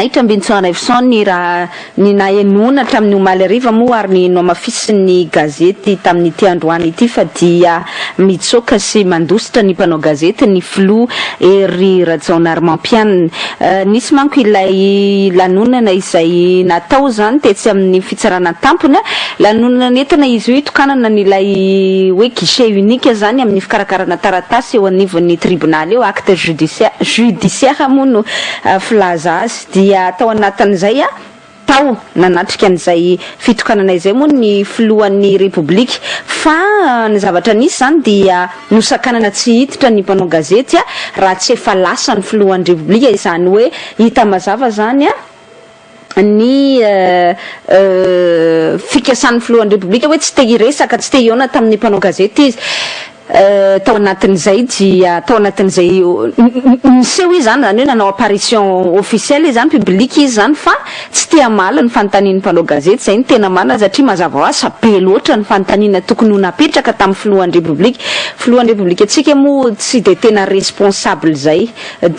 naitra mbintsona ifsoni raha ny naenona tamin'ny omaly ariva moa ary ny nomafisiny gazety tamin'ny ty androany ity fa dia mitsoka sy mandositra ny mpanao gazety ny flou ery Rajaonarimampianina nisy manko ilay lanonana izay natao zany tetsy amin'ny fitsarana tampona lanonana netana izy io itokanana nylay hoe guichet unique zany amin'ny fikarakarana taratasy eo anivon'ny tribunal eo acte judiciaire moa no filaza azy dia tao anatin'izay tao nanatrika an'izay fitokanana izay moa ny filohan'ny republika fa ny zavatra nisy zany dia nosakanana tsy hiditra ny mpanao gazety raha tsy efa lasa ny filohan'ny republika izany hoe hita mazava zany ny fikasan'ny filohan'ny republika hoe tsy te hiresaka tsy te hiona tamin'ny mpanao gazety izy tao anatin'izay dia tao anatin'izay niseho izy zany hoe nanao apparition officielle izy zany publique izy zany fa tsy te hamala ny fanontanian'ny mpanao gazety zay ny tena marina satria mazava ho azy be loatra ny fanontaniana tokony ho napetraka tamin'ny filohan'ny republika filohan'ny republika atsika moa tsy de tena responsable zay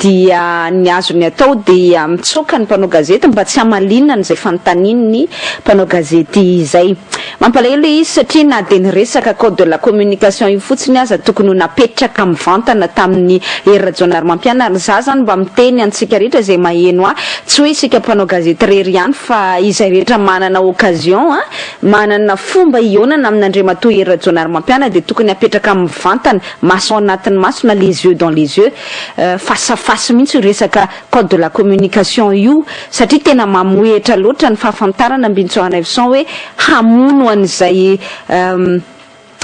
dia ny azony atao dia mitsoka ny mpanao gazety mba tsy hamalinina n'izay fanontanian'ny mpanao gazety zay mampalahelo izy satria na de niresaka code de la communication io fotsiny aza tokony ho napetraka mivantana tamin'ny ery Rajaonarimampianina ary za zany mba miteny antsika rehetra zay maheno tsy hoe isika mpanao gazety rery ihany fa izay rehetra manana occasion manana fomba ionana amin'andriamatoa ery Rajaonarimampianina de tokony hapetraka mivantana maso anatin'ny maso na les yeux dans les yeux face à face mihitsy resaka code de la communication io satria tena mamoetra loatra ny fahafantarana mbintsoana evson hoe hamono an'izay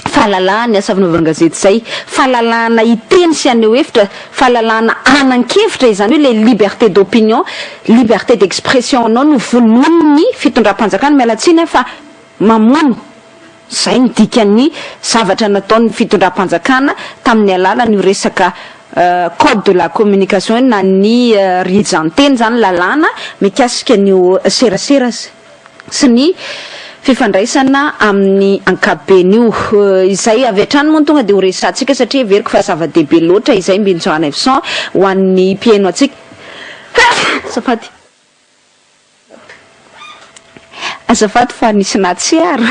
fahalalahany asa Fanaovan-gazety zay fahalalahana iteny sy aneo hevitra fahalalahana anan-kevitra izany hoe le liberté d'opinion liberté d'expression anao no vonon'ny fitondram-panjakana mialatsiny fa mamono zay ny dikan'ny zavatra nataon'ny fitondram-panjakana tamin'ny alalan'io resaka code de la communication na ny rijanteny zany lalàna mikasika ny serasera sy ny fifandraisana amin'ny ankaben'io izay avy hatrany moa tonga de ho resantsika satria everiko fa zava-dehibe loatra izay mbintsoana evson ho an'ny mpiaino atsika azafady fa nisy natsiaro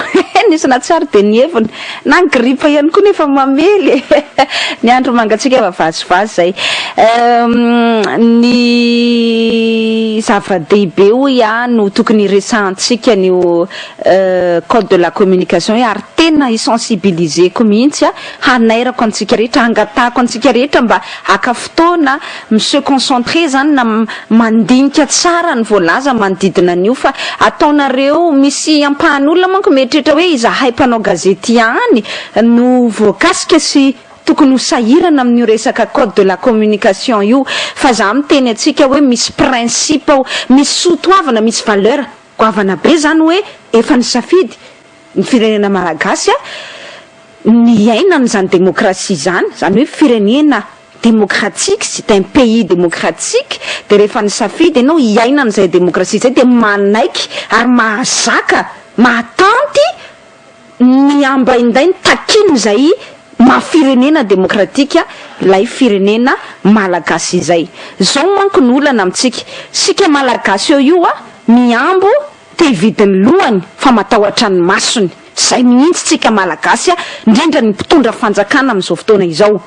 nisy natsiaro de nievina na ny gripa ihany koa nefa mamely ny andro mangatsika efa vazivazy zay ny zava-dehibe hoy no tokony resantsika nyo code de la communication ary tena isensibiliseko mihitsy hanairako antsika rehetra hangatahako antsika rehetra mba aka fotoana monsieur concentré zany na mandinika tsara ny voalaza manodidina an'io fa ataonareo misy ampahan'olona manko mieritreritra hoe izahay mpanao gazety ihany no voakasika sy tokony ho sahirana amin'io resaka code de la communication io fa za miteny atsika hoe misy principe misy sotoavana misy valeur goavana be zany hoe efa nisafidy ny firenena malagasy ny aina n'izany démocratie zany hoe firenena démocratique c'est un pays démocratique de rehefa nisafidy ianao iaina n'izay démocratie zay de manaiky ary mahazaka mahatanty ny ambainday ny takiny zay mafirenena démocratique lay firenena malagasy zay zao manko ny olana amitsika sika malagasy io miambo te hividiny lohany fa matahotra ny masony zay mihitsy tsika malagasy indrindra ny mpitondra fanjakana amin'izao fotoana izao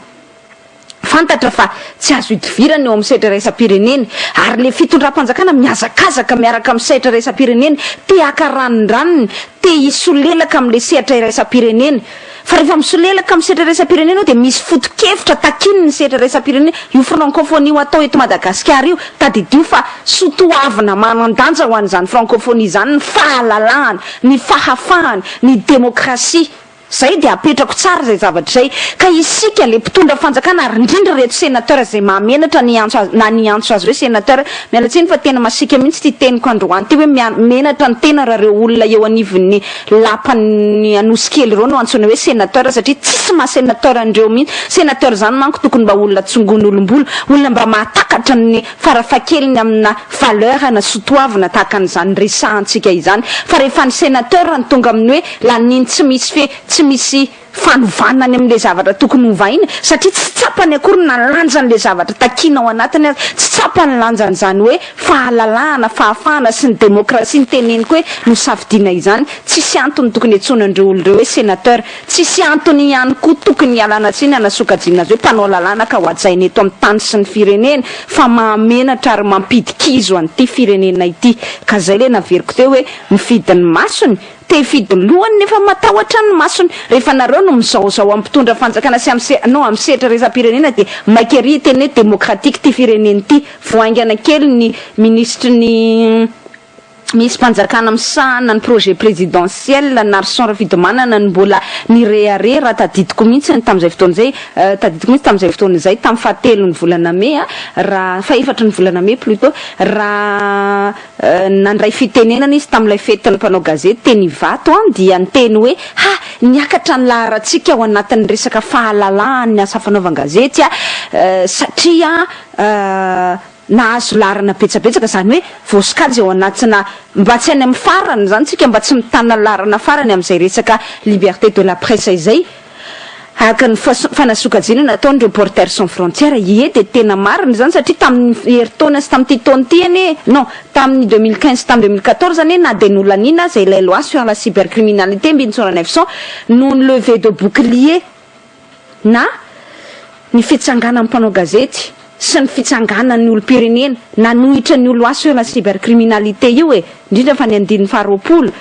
fantatra fa tsy azo idivirana eo amin'ny sehatra raisam-pirenena ary le fitondram-panjakana miazakazaka miaraka amin'ny sehatra raisam-pirenena te akaranondranony te hisolelaka amin'le sehatra raisam-pirenena fa rehefa misolelaka amin'ny sehatra raisam-pirenena de misy foto-kevitra takiny ny sehatra raisam-pirenena io francophonie atao eto Madagasikara io tadidio fa sotoavana manandanja ho an'izany francophonie zany ny fahalalahana ny fahafahana ny démocratie zay de apetrako tsara zay zavatra zay ka isika le mpitondra fanjakana ary indrindra reto sénateur zay mamenatra ny antso azy hoe sénateur mialatsiny fa tena masika mihitsy ty teniko androany ty hoe menatra ny tena raha reo olona eo anivon'ny lapany anosikely reo no antsona hoe sénateur satria tsisy maha sénateur andreo mihitsy sénateur zany manko tokony mba olona tsongon'olombolo olona mba mahatakatra ny farafakeliny amina valeur na sotoavana tahaka an'izany resahantsika izany fa rehefa ny sénateur ny tonga amin'ny hoe laniny tsy misy tsy misy fanovanany am'le zavatra tokony hovaina satria tsy tsapany akory nalanjan'le zavatra takina ao anatiny azy tsy tsapany lanjan'izany hoe fahalalahana fahafahana sy ny demokrasia ny teneniko hoe no safidiana izany tsisy antony tokony etsonandreo oloreo hoe sénateur tsisy antony ihany koa tokony hialana tsiny anasokajiana azy hoe mpanao lalàna ka ho ajaina eto amin'ny tany sy ny firenena fa mahamenatra ary mampidikizo an'ity firenena ity ka zay le naveriko teo hoe mifidy ny masony te hifidy lohany nefa matahotra ny masony rehefa nareo no mizaozao ampitondra fanjakana sy no amin'ny setra resa-pirenena dia maikery teny hoe démocratique ty firenena ity voaingana kely ny ministre ny misy mpanjakana misahana ny projet présidentiel narson rafidomanana ny mbola ny rehare raha tadidiko mihitsy tam'izay fotoana zay tadidiko mihitsy tam'izay fotoana zay tamin'ny fahatelo ny volana may raha faefatra ny volana may plutôt raha nandray fitenenana izy tamin'ilay fetiny mpanao gazety teny vato dia niteny hoe niakatra ny laharatsika ao anatin'ny resaka fahalalahany ny asa fanaovan-gazety satria nahazo larana betsabetsaka zany hoe vosikajy ao anatina mba tsy any amin'ny farany zany tsika mba tsy mitana larana farany amin'izay resaka liberté de la presse izay araka ny fanasokajiana nataony reporter sans frontière de tena marina zany satria tamin'ny heritaona sy tamin'ity taona ty anie non tamin'ny 2015 tamin'ny 2014 anie na de nolanina zay la loi sur la cybercriminalité mbintsona 900 no ny levé de bouclier na ny fitsangana mpanao gazety sy ny fitsanganan'ny olo-pirenena nanohitra ny olo asy la cybercriminalité io indrindra fa ny andin'ny faharoapolo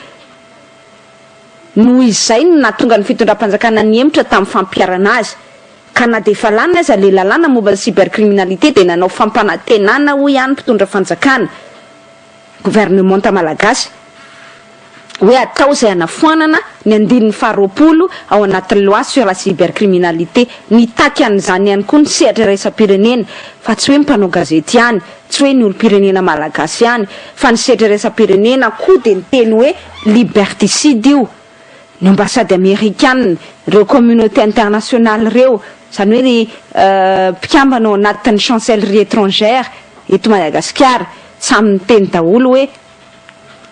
noho izay no natonga ny fitondram-panjakana ny emitra tamin'ny fampiarana azy ka na de efa lana aza le lalàna momba cybercriminalité dia nanao fampanantenana ho ihany mpitondra fanjakana gouvernementa malagasy hoe atao zay anafoanana ny andin'ny faharoapolo ao anatin'ny loi sur la cybercriminalité nitaky an'izany ihany koa ny sehatra resa-pirenena fa tsy hoe mpanao gazety ihany tsy hoe ny olo-pirenena malagasy ihany fa ny sehatra resa-pirenena koa dia ny teny hoe liberticide io ny ambassade américaine reo communauté internationale reo zany hoe ny mpikambana ao anatin'ny chancellerie étrangère eto Madagasikara samyny teny daholo hoe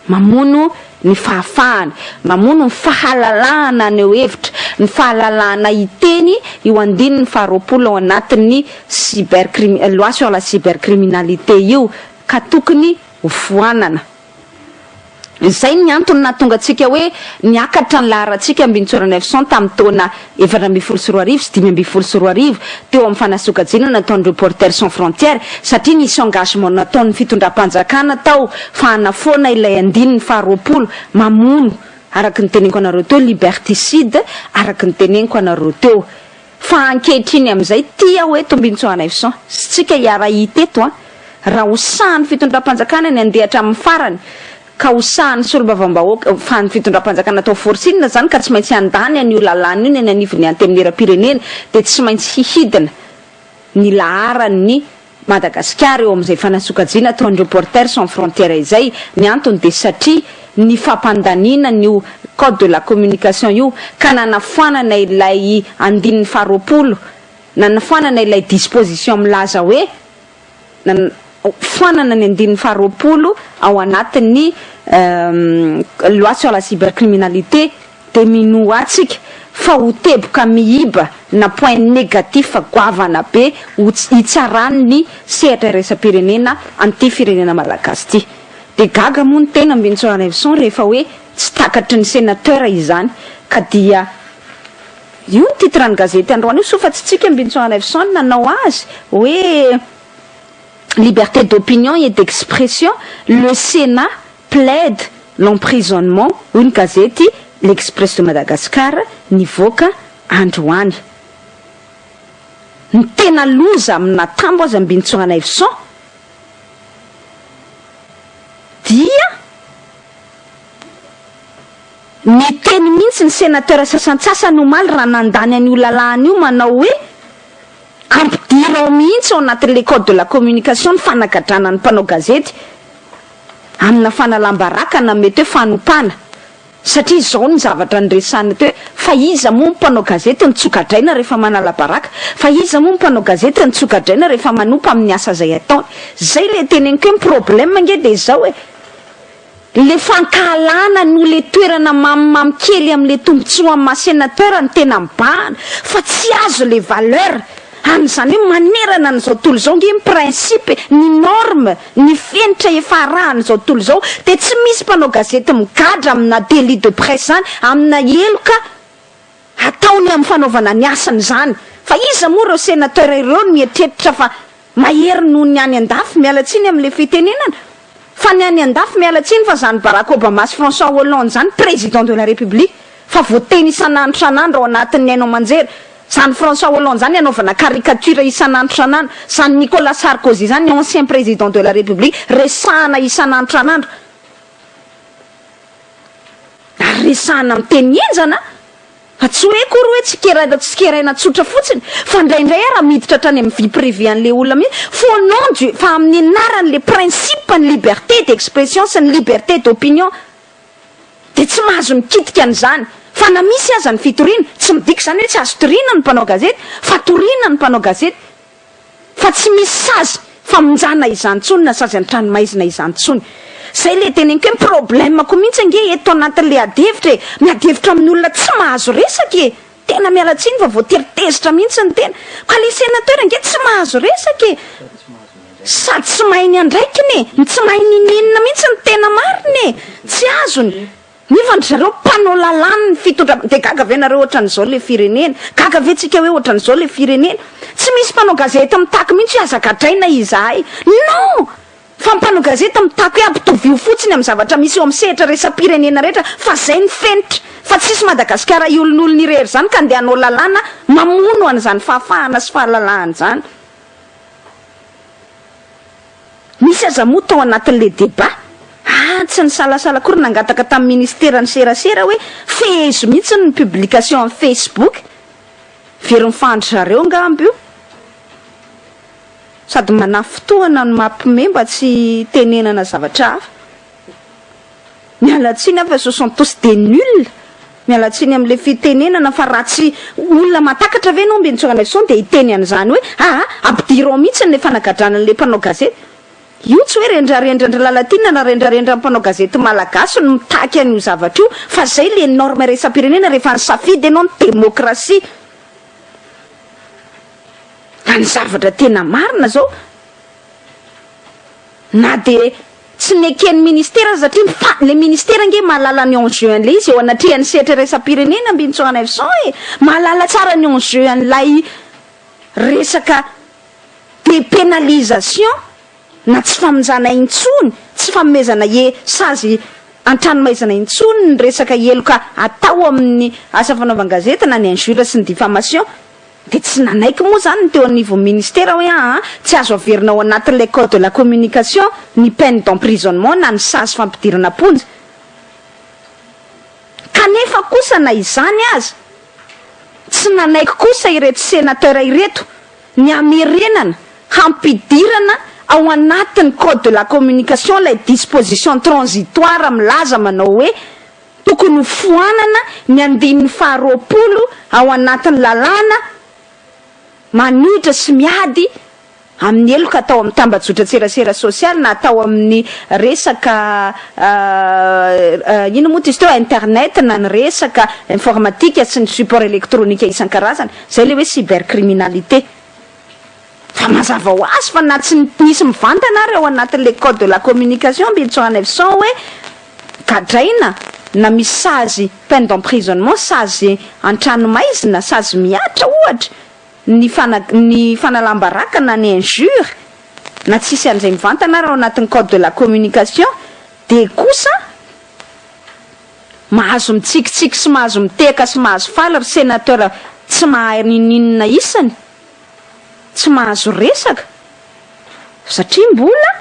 mamono ny fahafahana mamono ny fahalalahana ny hevitra ny fahalalahana iteny io andininy faharoapolo ao anatin'ny loi sur la cybercriminalité io ka tokony hofoanana izay ny antony natonga atsika hoe niakatra ny laharatsika ambintsora 900 tamin'ny taona 4 sy 5 teo amin'ny fanasokajiana nataon'ny reporter sans frontière satria nisy engagement nataon'ny fitondram-panjakana tao fa hanafoana ilay andininy faharoapolo mamono araky ny teneniko anareo teo liberticide araky ny teneniko anareo teo fa ankehitriny amin'izay tia hoe tombintsora 900 sy tsika hiara hita eto raha hosahan'ny fitondram-panjakana ny andehatra amin'ny farany ka hosahan'ny solobavambahoaka fa ny fitondram-panjakana atao forcine zany ka tsy maintsy andany an'io lalàna io ny anivony anteminera-pirenena dia tsy maintsy hihidina ny laharany Madagasikara eo amin'izay fanasokajiana ataon'ny reporter sans frontière izay ny antony dia satria ny fampandaniana ny code de la communication io ka nanafoanana ilay andin'ny faharoapolo nanafoanana ilay disposition milaza hoe foanana ny andin'ny faharoapolo ao anatin'ny loi sur la cybercriminalité de mino atsika fa ho teboka mihiba na point négatif fa goavana be hitsarany ny sehatra resa-pirenena anty firenena malagasy ty de gaga moa ny tena ambintsora 900 rehefa hoe tsy takatry ny sénateur izany ka dia io ny titre ny gazety androany io sofa tsy tsika ambintsora 900 nanao azy hoe liberté d'opinion et d'expression, le Sénat plaide l'emprisonnement, une gazette, l'Express de Madagascar, nivoaka androany. Ny tena loza amina tambo azy ambintsora 900 dia ny teny mihitsy ny sénateur sasantsasany omaly raha nandany an'io lalàna io manao hoe ampidirao mihitsy ao anatin'le code de la communication ny fanagadrana ny mpanao gazety amina fanalambaraka na mety hoe fanompana satria izao ny zavatra nyresana teo fa iza moa mpanao gazety nitsokadraina rehefa manalabaraka fa iza moa mpanao gazety nitsokadraina rehefa manompa amin'ny asa zay ataony zay le teneniko hoe problème nge dia izao hoe le fankalana no le toerana mamimamy kely am'le tombontsoa amin'ny maha-sénateur ny tena mibahana fa tsy azo le valeur an'izany hoe manerana n'izao tontolo zao nge principe ny norme ny fenitra efa rahan'izao tontolo zao de tsy misy mpanao gazety migadra amina délit de presse zany amina eloka ataony amin'ny fanaovana ny asany zany fa iza moa reo sénateur ireo mietreritra fa mahery noho ny any an-dafy mialatsiny am'le fitenenana fa ny any an-dafy mialatsiny fa zany Barack Obama sy François Hollande zany président de la République fa voateny isan'andro san'andro ao anatin'ny hainao manjery zany François Hollande zany anaovana caricature isan'andro san'andro zany Nicolas Sarkozy zany ancien président de la République resahana isan'andro san'andro ary resahana amin'ny teny enjana fa tsy hoe kory hoe tsikeraina tsotra fotsiny fa indraindray raha miditra trany amin'ny vie privée an'le olona mihitsy fa au nom du fa amin'ny anarany le principe ny liberté d'expression sy ny liberté d'opinion de tsy mahazo mikitika an'izany fa na misy aza ny fitoriana tsy midika zany hoe tsy azo toriana ny mpanao gazety fa toriana ny mpanao gazety fa tsy misy sazy famonjana izany tsony na sazy an-tranomaizina izany tsony zay le teneniko hoe problème ko mihitsy ange eto anatin'le adevitra miadevitra amin'ny olona tsy mahazo resaka tena mialatsiny fa voateritezitra mihitsy ny tena ka le sénateur ange tsy mahazo resaka sady tsy mahay ny andraikiny tsy mahay ny ninina mihitsy ny tena mariny tsy azony nefa zareo mpanao lalàna ny fitondrana de gaga ve nareo ohatran'izao le firenena gaga ve tsika hoe ohatran'izao le firenena tsy misy mpanao gazety mitaky mihitsy hoe azagadraina izahay non fa mpanao gazety mitaky hoe ampitovio fotsiny amin'ny zavatra misy eo amin'ny sehatra resam-pirenena rehetra fa zay ny fenitra fa tsisy Madagasikara iolon'olona irery zany ka andeha hanao lalàna mamono an'izany fahafahana sy fahalalahana zany misy aza moa tao anatin'le débat tsy ny salasala kory nangataka tamin'ny ministera ny serasera hoe fehezo mihitsy ny publication amin'ny Facebook very mifandry zareo ngamby io sady manahy fotoana no mampime mba tsy tenenana zavatra hafa mialatsiny afa ce sont tous des nuls mialatsiny am'le fitenenana fa raha tsy olona matakatra ve no mbentsogana son de hiteny an'izany hoe ampidirao mihitsy ny fanagadrana n'le mpanao gazety io tsy hoe rendrarendra Lalatiana na rendrarendra mpanao gazety malagasy no mitaky an'io zavatra io fa zay le norme resam-pirenena rehefa ny safidy ianao ny démocratie ka ny zavatra tena marina zao na de tsy nekeny ministera satria le ministera nge mahalala ny enjeu an'le izy eo anatrihan'ny sehatra resam-pirenena mbintsogana son mahalala tsara ny enjeu an'lay resaka dépénalisation na tsy famonjana intsony tsy famezana sazy an-tranomaizana intsony ny resaka eloka atao amin'ny asa fanaovan-gazety na ny injure sy ny diffamation de tsy nanaiky moa zany ny teo anivon'ny ministera hoe tsy azo averina ao anatin'le code de la communication ny peine d'emprisonnement na ny sazy fampidirana ponja kanefa kosa na izany azy tsy nanaiky kosa ireto sénateur ireto ny amerenana hampidirana ao anatin'ny code de la communication lay disposition transitoire milaza manao hoe tokony foanana ny andininy faharoapolo ao anatin'ny lalàna manitra sy miady amin'ny eloka atao amin'ny tambajotra tserasera sosialy na atao amin'ny resaka ino moa izy teo internet na ny resaka informatique sy ny support électronique isan-karazany zay le hoe cybercriminalité fa mazava ho azy fa na tsy nisy mivantana ary ao anatin'le code de la communication mbitsogana son hoe gadraina na misy sazy peine d'emprisonnement sazy an-tranomaizina sazy miatra ohatra ny fanalambaraka na ny injure na tsisy an'izay mivantana ary ao anatin'ny code de la communication de kosa mahazo mitsikitsiky sy mahazo miteka sy mahazo faly ry sénateur tsy mahay ninina isany tsy mahazo resaka satria mbola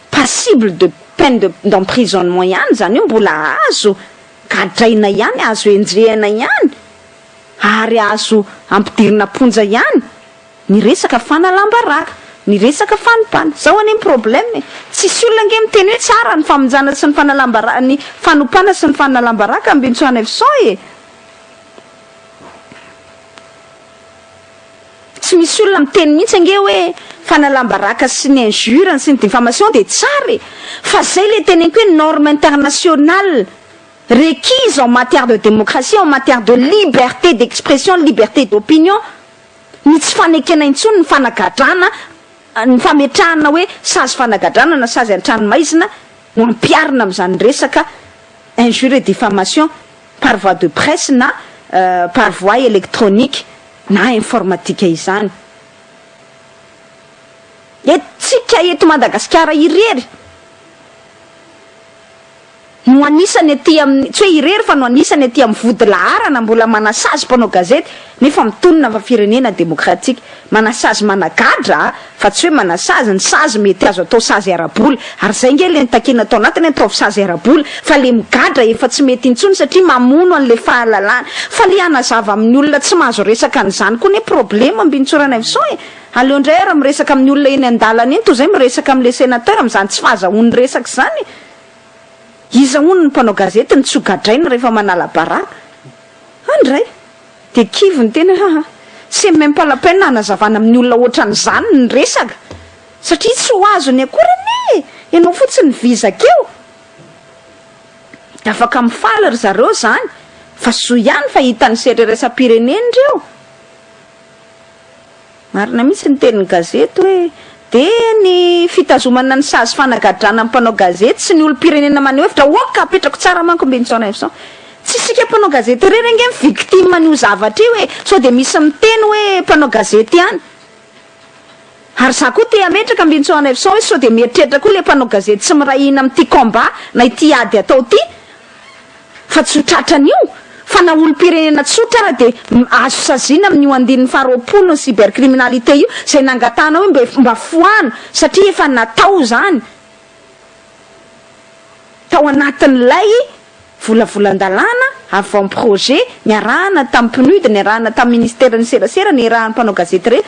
passible de peine d'emprisonnement ihany zany io mbola azo gadraina ihany azo enjehana ihany ary azo ampidirina ponja ihany ny resaka fanalambaraka ny resaka fanompana zao any problème tsisy olona nge miteny hoe tsara ny famonjana sy ny fanalambaraka ny fanompana sy ny fanalambaraka ambintsoana son tsy misy olona miteny mihitsy ange hoe fanalambaraka sy ny injure sy ny diffamation de tsara fa zay le teneniko hoe norme internationale requise en matière de démocratie, en matière de liberté d'expression, liberté d'opinion. Ny tsy fanekena intsony ny fanagadrana, ny fametrahana hoe sazy fanagadrana na sazy an-tranomaizina no ampiarina amin'izany resaka injure et diffamation par voie de presse na par voie électronique na informatique izany. Tsika eto Madagasikara irery no anisany aty amin'ny tsy hoe irery fa no anisany aty amin'ny vody laharana mbola manasazy mpanao gazety nefa mitonona fa firenena démocratique manasazy managadra fa tsy hoe manasazy ny sazy mety azo atao sazy araboly ary zay nge le nitakena atao anatiny ataovy sazy araboly fa le migadra efa tsy mety intsony satria mamono an'le fahalalana fa le anazava amin'ny olona tsy mahazo resaka an'izany koa ne problème ambinitsorana evison aleo indray ara miresaka amin'ny olona eny an-dalana eny toy zay miresaka amin'le sénateur amin'izany tsy fahazahoany resaka zany iza hono ny mpanao gazety ny tsy hogadraina rehefa manala baraka andray de kivony tena c'est même pas la peine anazavana amin'ny olona ohatran'izany ny resaka satria tsy ho azo ny akorany ianao fotsiny vizakeo afaka mifaly ry zareo zany fa so ihany fa hitany sereresam-pirenena reo marina mihitsy ny tenin'ny gazety hoe de ny fitazomana ny sazy fanagadrana amin'ny mpanao gazety sy ny olo-pirenena maneho hevitra oka apetrako tsara manko mbentsona evison tsy sika mpanao gazety rery nge victime n'io zavatra io hoe so de misy miteny hoe mpanao gazety ihany ary za koa te ametraka mbentsona evison hoe so de mieritreritra koa le mpanao gazety sy mirahina amin'ity combat na ity ady atao ty fa tsy ho tratran'io fa na olo-pirenena tsotra raha de azo sazina amin'io andininy faharoapolo ny cybercriminalité io zay nangatana hoe mba foano satria efa natao zany tao anatin'ilay volavolan-dalàna avant projet niarahana tamin'ny PNUD niarahana tamin'ny ministère ny serasera niarahana mpanao gazety re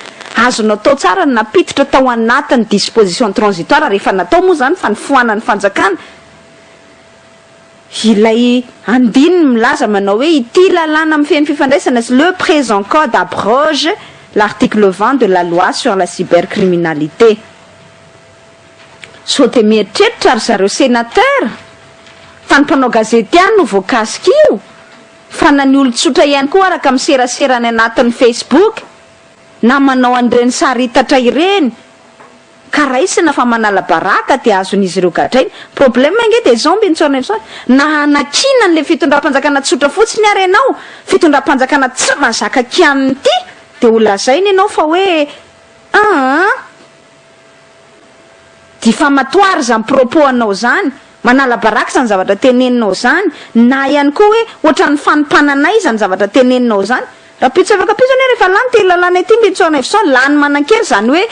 azo natao tsara napititra tao anatin'ny disposition transitoire rehefa natao moa zany fa ny foanany fanjakana ilay andininy milaza manao hoe ity lalàna amin'ny feny fifandraisana le présent code abroge l'article 20 de la loi sur la cybercriminalité so de mieritreritra ary zareo sénateur fa ny mpanao gazety ihany no voakasika io fa na ny olo-tsotra ihany koa araka miseraserany anatin'ny Facebook na manao an'ireny saritatra ireny ka raisina fa manala baraka de azon'izy ireo gadrainy problème nge de zomby ntsona evison na nakina n'le fitondram-panjakana tsotra fotsiny ary ianao fitondram-panjakana tsy mazaka kianiny ty de ho lazainy ianao fa hoe diffamatoire zany propos anao zany manala baraka zany zavatra teneninao zany na ihany koa hoe ohatran'ny fanompananay zany zavatra teneninao zany raha pitsy afaka pitsy ne rehefa lany te lalàna ity mbentsona evison lany manan-kery zany hoe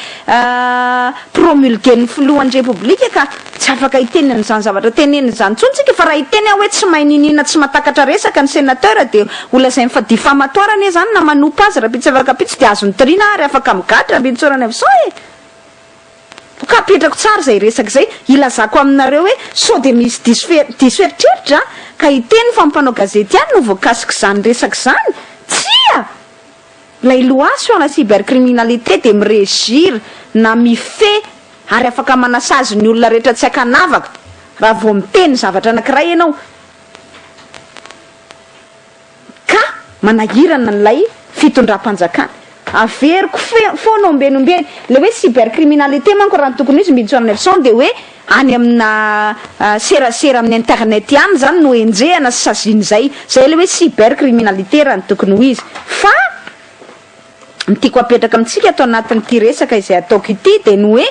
promulguer ny filohan'ny république ka tsy afaka hiteniny zany zavatra teneniny zany tsontsika fa raha hiteny hoe tsy mahay ninina tsy matakatra resaka ny sénateur de olazay fa diffamatoire ne zany na manompo azy raha pitsy afaka pitsy de azony trina ary afaka migadra mbentsona evison ka apetrako tsara zay resaka zay ilazako aminareo hoe so de misy diso-eritreritra ka hiteny fa mpanao gazety ihany no voakasika zany resaka zany tsia lay loi sur la cybercriminalité de mirégir na mifet ary afaka manasazy ny olona rehetra tsy akanavaka raha vao miteny zavatra anankiray ianao ka manahirana n'lay fitondram-panjakana averiko foana ombenombeny le hoe cybercriminalité manko raha ny tokony izy mbintsona evison de hoe any amina serasera amin'ny internet ihany zany no enjehana sy saziny zay le hoe cybercriminalité raha ny tokony ho izy fa mitiako apetraka amitsika atao anatin'ity resaka izay ataoko ity de no hoe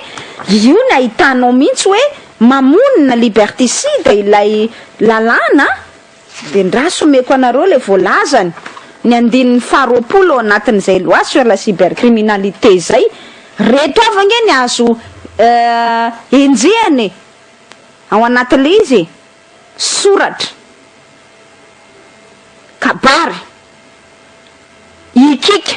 io ny ahitanao mihitsy hoe mamonina liberticide ilay lalàna de ndraso omeko anareo le voalazany ny andininy faharoapolo anatin'izay loi sur la cybercriminalité zay rehetra avange ny azo enjehany ao anatin'le izy soratra kabary ikika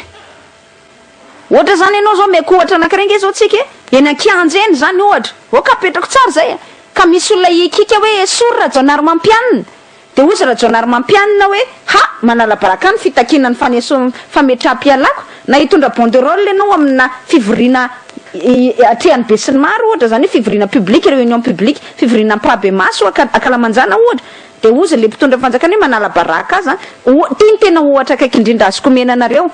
ohatra zany ianao zao meko ohatra anankirengy zao tsika eny ankianjeny zany ohatra oka apetrako tsara zay ka misy olona ikika hoe sor Rajaonarimampianina de ozy Rajaonarimampianina hoe ha manala baraka ny fitakinany fametraha-pialako na hitondra banderole ianao amina fivoriana atrehany be sy ny maro ohatra zany hoe fivoriana publique réunion publique fivoriana ampabe maso akalamanjana ohatra de ozy le mpitondra fanjakana hoe manala baraka azy tiany tena ohatra akaiky indrindra azoko menanareo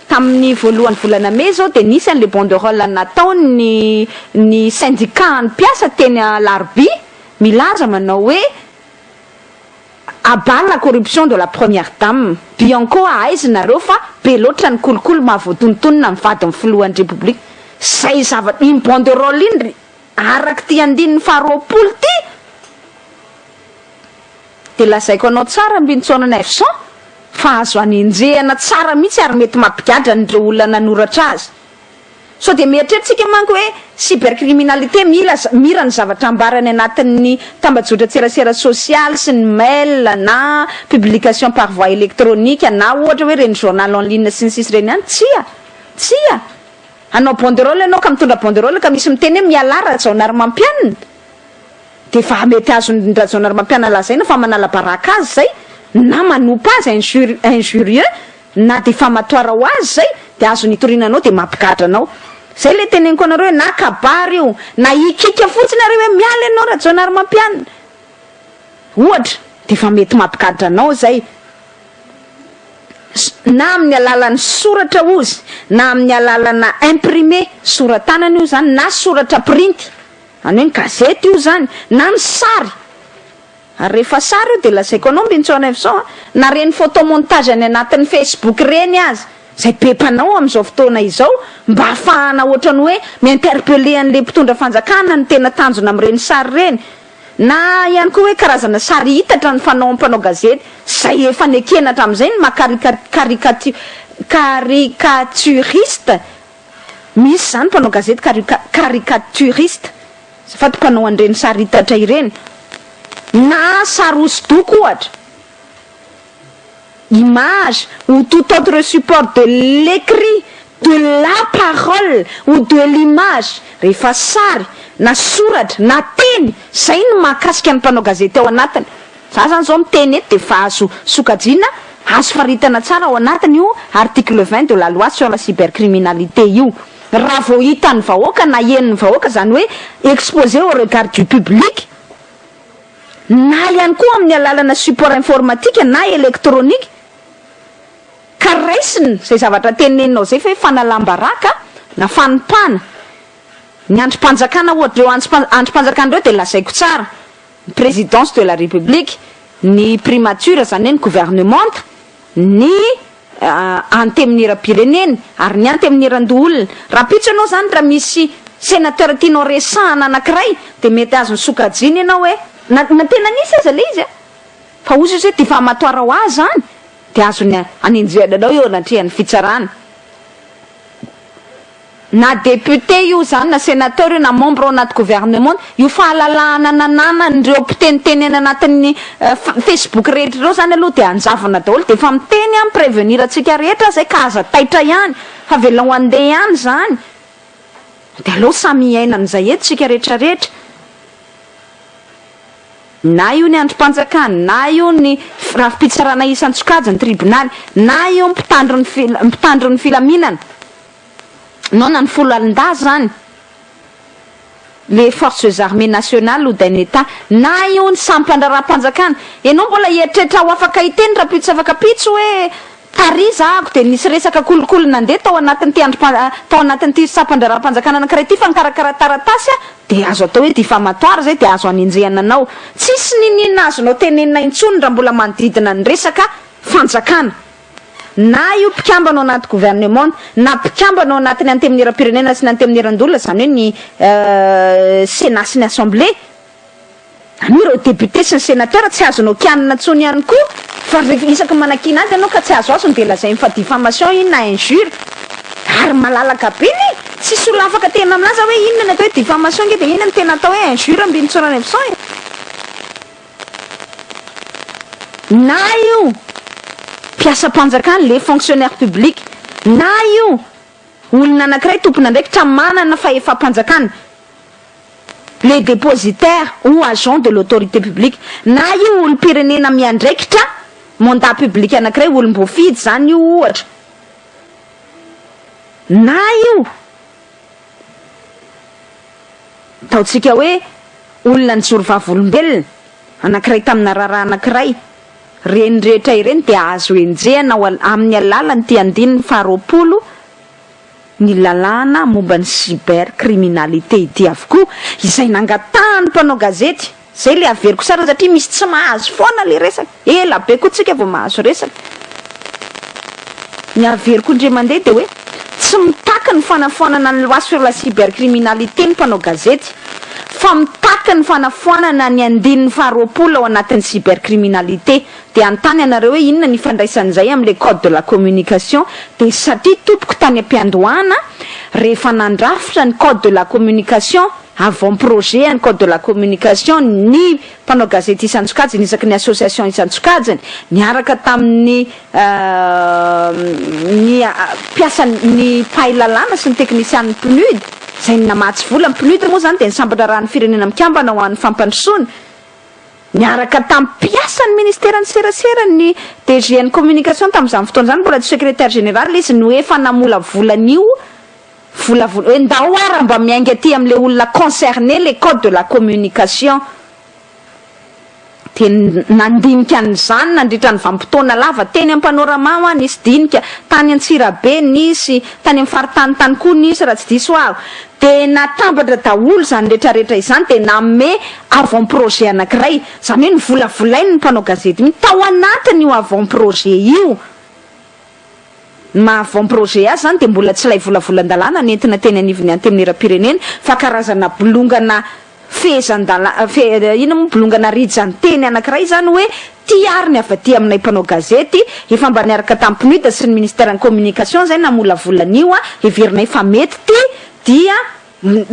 tamin'ny voalohany volana Mai zao de nisy an'le banderole natao ny syndicat ny mpiasa teny Larby milaza manao hoe abat la corruption de la première dame bianco aizinareo fa be loatra ny kolokolo mahavoatontonona mivady amin'ny filohan'ny république zay zavatra iny banderole iny araky ty andininy faharoapolo ty de lazaiko anao tsara mbintsonana F100 fa azo anenjehana tsara mihitsy ary mety mampigadra n'ireo olona nanoratra azy so de mieritreritsika manko hoe cybercriminalité mira ny zavatra ambarany anatin'ny tambajotra tserasera social sy ny mail na publication par voie électronique na ohatra hoe reny journal en ligne sy ny sisy reny any tsia anao banderole anao ka mitondra banderole ka misy miteny hoe miala Rajaonarimampianina de fa mety azony Rajaonarimampianina lazaina fa manala baraka azy zay na manompa azy injurieux na diffamatoire ho azy zay de azo nitorinanao de mampigadra anao zay le teneniko anareo hoe na kabary io na ikika fotsiny areo hoe miala ianao Rajaonarimampianina ohatra de fa mety mampigadra anao zay na amin'ny alalan'ny soratra ozy na amin'ny alalana imprimé soratanana io zany na soratra print any hoe ny gazety io zany na ny sary ary rehefa sary io de lazaiko anao mbintsona F100 na reny photomontage any anatin'ny Facebook reny azy zay bepanao am'izao fotoana izao mba ahafahana ohatrany hoe miinterpelle an'le mpitondra fanjakana ny tena tanjona am'ireny sary reny na ihany koa hoe karazana sary hitatra ny mpanao gazety zay efa nekenatra am'izay ny caricaturiste misy zany mpanao gazety caricaturiste zafaty mpanao an'ireny sary hitatra ireny na sary hosodoko ohatra image ou tout autre support de l'écrit de la parole ou de l'image rehefa sary na soratra na teny zay ny mahakasika ny mpanao gazety ao anatiny za zany zao miteny eto de fa azo sokajiana azo faritana tsara ao anatiny io article 20 de la loi sur la cybercriminalité io raha vao hitan'ny vahoaka na hen'ny vahoaka zany hoe exposé au regard du public na ihany koa amin'ny alalana support informatique na électronique ka raisiny zay zavatra teneninao zay fa hoe fanalam-baraka na fanompana ny androm-panjakana ohatra reo androm-panjakana reo de lazaiko tsara ny présidence de la république ny primature zany hoe ny gouvernement ny anteminera-pirenena ary ny anteminera-ndoolona raha pitso anao zany raha misy sénateur tianao resahana anankiray de mety azony sokajiny ianao hoe na tena nisy aza le izy fa ozy izy hoe diffamatoire ho azy zany de azony anenjehananao eo anatrehan'ny fitsarana na député io zany na sénateur io na membre anaty gouvernement io fahalalahana nanana nireo mpiteniteny any anatin'ny Facebook rehetra reo zany aloha de anjavana daholo de fa miteny any prévenir atsika rehetra zay ka aza taitra ihany fa velao andeha ihany zany de aloha samy iainan'izay eto tsika rehetrarehetra na io ny androm-panjakana na io ny rafi-pitsarana isan-tsokajy ny tribonaly na io mpitandro ny filaminana no na ny folo alinda zany les forces armées nationales ou d'un état na io ny sampandra-raha-mpanjakana ianao mbola hieritreritra ho afaka hiteny raha pitso afaka pitso hoe tariza ako de nisy resaka kolokolo nandeha tao anatin'ity sampandra-raha-mpanjakana anankiray ty fa nikarakara taratasy de azo atao hoe diffamatoire zay de azo anenjehana anao tsisy ninina azonao tenenina intsony raha mbola manodidina ny resaka fanjakana na io mpikambana ao anaty gouvernement na mpikambana ao anatin'ny anteminera-pirenena sy ny anteminera-ndolona zany hoe ny sénat sy ny assemblée ireo député sy ny sénateur tsy azonao kianina ntsony ihany koa fa isaky manakina azy anao ka tsy azo azony de lazay fa diffamation iny na injure ary malalaka be ny tsy sola afaka tena aminazy hoe inona ny atao hoe diffamation nge de inona ny tena atao hoe injure mbinitsorana F100 na io mpiasa-mpanjakana les fonctionnaires publics na io olona anankiray tompona ndraikitra manana fahefa-mpanjakana les dépositaires ou agents de l'autorité publique na io olo-pirenena miandraikitra mandat public anankiray olom-boafidy zany io ohatra, na io ataotsika hoe olona nijoro vavolombelona anankiray tamina raharaha anankiray, reny rehetra ireny de azo enjehana amin'ny alalany ty andininy faharoapolo ny lalàna momba ny cybercriminalité ity avokoa, izay nangatahany mpanao gazety. Zay le averiko sara satria misy tsy mahazo foana le resaka, ela be koa tsika vao mahazo resaka. Ny averiko indray mandeha de hoe tsy mitaka ny fanafoanana ny loi sur la cybercriminalité ny mpanao gazety, fa mitaka ny fanafoanana ny andininy faharoapolo ao anatin'ny cybercriminalité. De antany anareo hoe inona ny ifandraisan'izay am'le code de la communication, de satria tompoko tany am-piandohana rehefa nandrafitra ny code de la communication avant projet ny code de la communication, ny mpanao gazety isan-tsokajiny isaky ny association isan-tsokajiny niaraka tamin'ny ny piasa ny mpahilalana sy ny teknisian'ny PNUD zay namatsy vola ny PNUD moa zany de nisambatra raha ny firenena mikambana ho an'ny fampandrosoana, niaraka tamin'ny piasan'ny ministère ny serasera ny DG ny communication tamin'izany fotoana zany, mbola tsy secrétaire général izy no efa namola volan'io volavola hoe ndao ara mba miainga aty am'le olona concerné le code de la communication. De nandinika an'izany nandritra ny vanim-potoana lava, teny am-panorama ho nisy dinika, tany Antsirabe nisy, tany amin'ny faritany tany koa nisy raha tsy diso aho, de natambatra daholo zany rehetrarehetra izany de nanome avant projet anankiray, zany hoe nivolavolainy ny mpanao gazety mihitsy tao anatiny io avant projet io. Ma avant projet azy zany de mbola tsy lay volavolan-dalàna nentina teny anivony antemnera-pirenena, fa karazana bolongana ina moa bolongana rijany teny anankiray zany hoe ty ariny avy aty aminay mpanao gazety, efa mba niaraka tamin'ny PNUD sy ny ministère ny communication zay namola volan'io heverinay fa mety ty, dia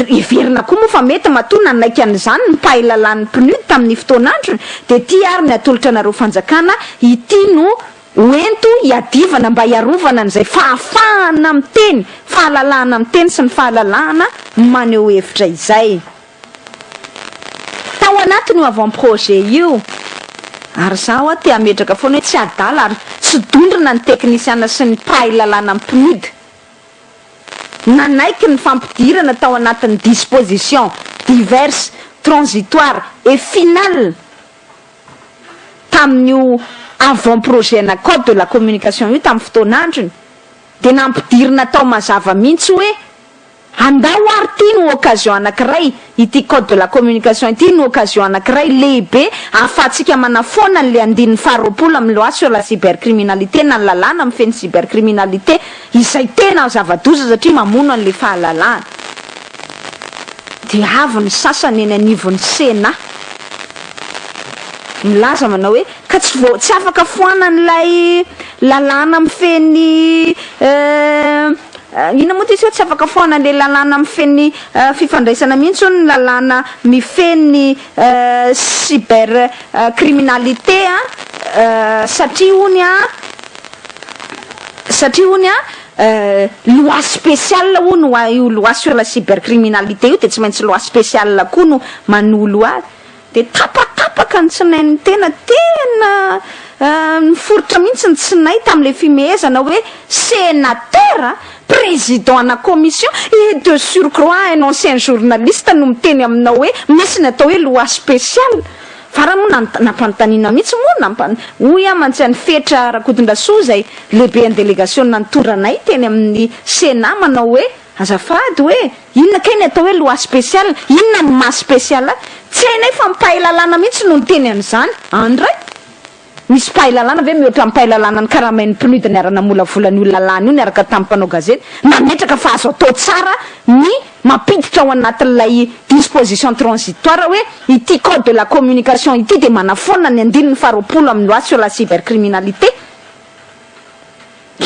heverina koa moa fa mety matoa nanaiky an'izany ny mpahilalan'ny PNUD tamin'ny fotoan'androny, de ty ariny atolotra anareo fanjakana ity no hoento hiadivana mba hiarovana an'izay fahafahana amin'ny teny, fahalalahana amin'ny teny sy ny fahalalahana maneho hevitra izay. Tao anatiny io avant projet io, ary zaho te ametraka foana hoe tsy adala ary tsy dondrina ny teknisiana sy ny mpahilalana amin'ny PNUD. Nanaiky ny fampidirana tao anatin'ny disposition diverses, transitoires et finales tamin'io avant projet na code de la communication io tamin'ny fotoan'androny, de nampidirina tao mazava mihitsy hoe andao ary ty no occasion anankiray, ity code de la communication ity no occasion anankiray lehibe ahafahantsika manafoana n'le andininy faharoapolo amin'ny loi sur la cybercriminalité, na ny lalàna amin'ny feny cybercriminalité izay tena zava-doza satria mamono an'le fahalalàna. De avy ny sasany eny anivon'ny Sénat milaza manao hoe ka tsy afaka foana n'lay lalàna amin'ny feny ina moa ty hoe tsy afaka foana le lalàna mifeny fifandraisana mihitsy ny lalàna mifeny cybercriminalité satria hony loi spéciale hono io loi sur la cybercriminalité io de tsy maintsy loi spéciale koa no manolo azy, de tapatapaka ny tsinainy tena niforotra mihitsy ny tsinay tam'le fimehezana hoe sénateur président na commission et de surcroît un ancien journaliste no miteny aminao hoe misy natao hoe loi spéciale. Fa raha moa nampanontaniana mihitsy moa hoy mantsy fetra Rakotondrazafy zay lehibe ny délégation nantondranay teny amin'ny Sénat manao hoe azafady hoe inona kay atao hoe loi spéciale, inona ny maha spéciale, tsy hainay fa mpahilalana mihitsy no niteny an'izany. Andray misy mpahilalana ve mihoatra mpahilalana ny karamain'ny PNUD niara-namola volan'io lalàna io niaraka tamin'ny mpanao gazety, nametraka fa azo atao tsara ny mampiditra ao anatin'ilay disposition transitoire hoe ity code de la communication ity de manafoana ny andininy faharoapolo amin'ny loi sur la cybercriminalité.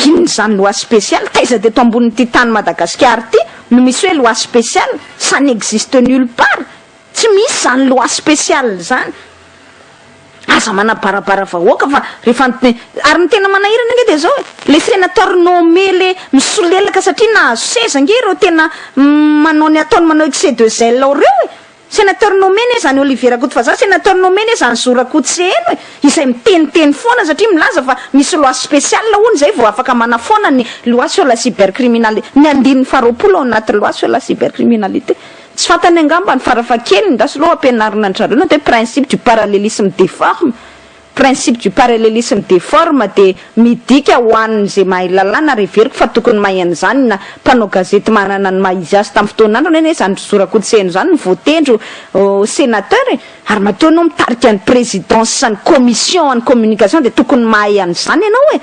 Inona zany loi spéciale? Taiza de to ambonin'ity tany Madagasikara ty no misy hoe loi spéciale, ça n'existe nulle part, tsy misy zany loi spéciale zany. Aza manabarabara vahoaka fa rehefa ary ny tena manahirana nge de zao le sénateur nommé le misolelaka satria nahazo seza nge reo tena manao ny ataony manao excès de zèle reo sénateur nomena zany Olivier Rakotondrazafy sénateur nomena zany Zorakotseny izay miteniteny foana satria milaza fa misy loi spéciale hono zay vao afaka manafoana ny loi sur la cybercriminalité ny andininy faharoapolo ao anaty loi sur la cybercriminalité tsy fantany angamba ny farafahakeliny ndasy loha ampianarina ny zareo de principe du parallélisme des formes principe du parallélisme des formes de midika ho an'izay mahay lalàna reveriko fa tokony mahay an'izany na mpanao gazety manana ny mahizy azy tamin'ny fotoanandro neny zany Zorakotseny zany ny voatendro sénateur ary mateo anao mitarika ny présidence ny commission ny communication de tokony mahay an'izany ianao hoe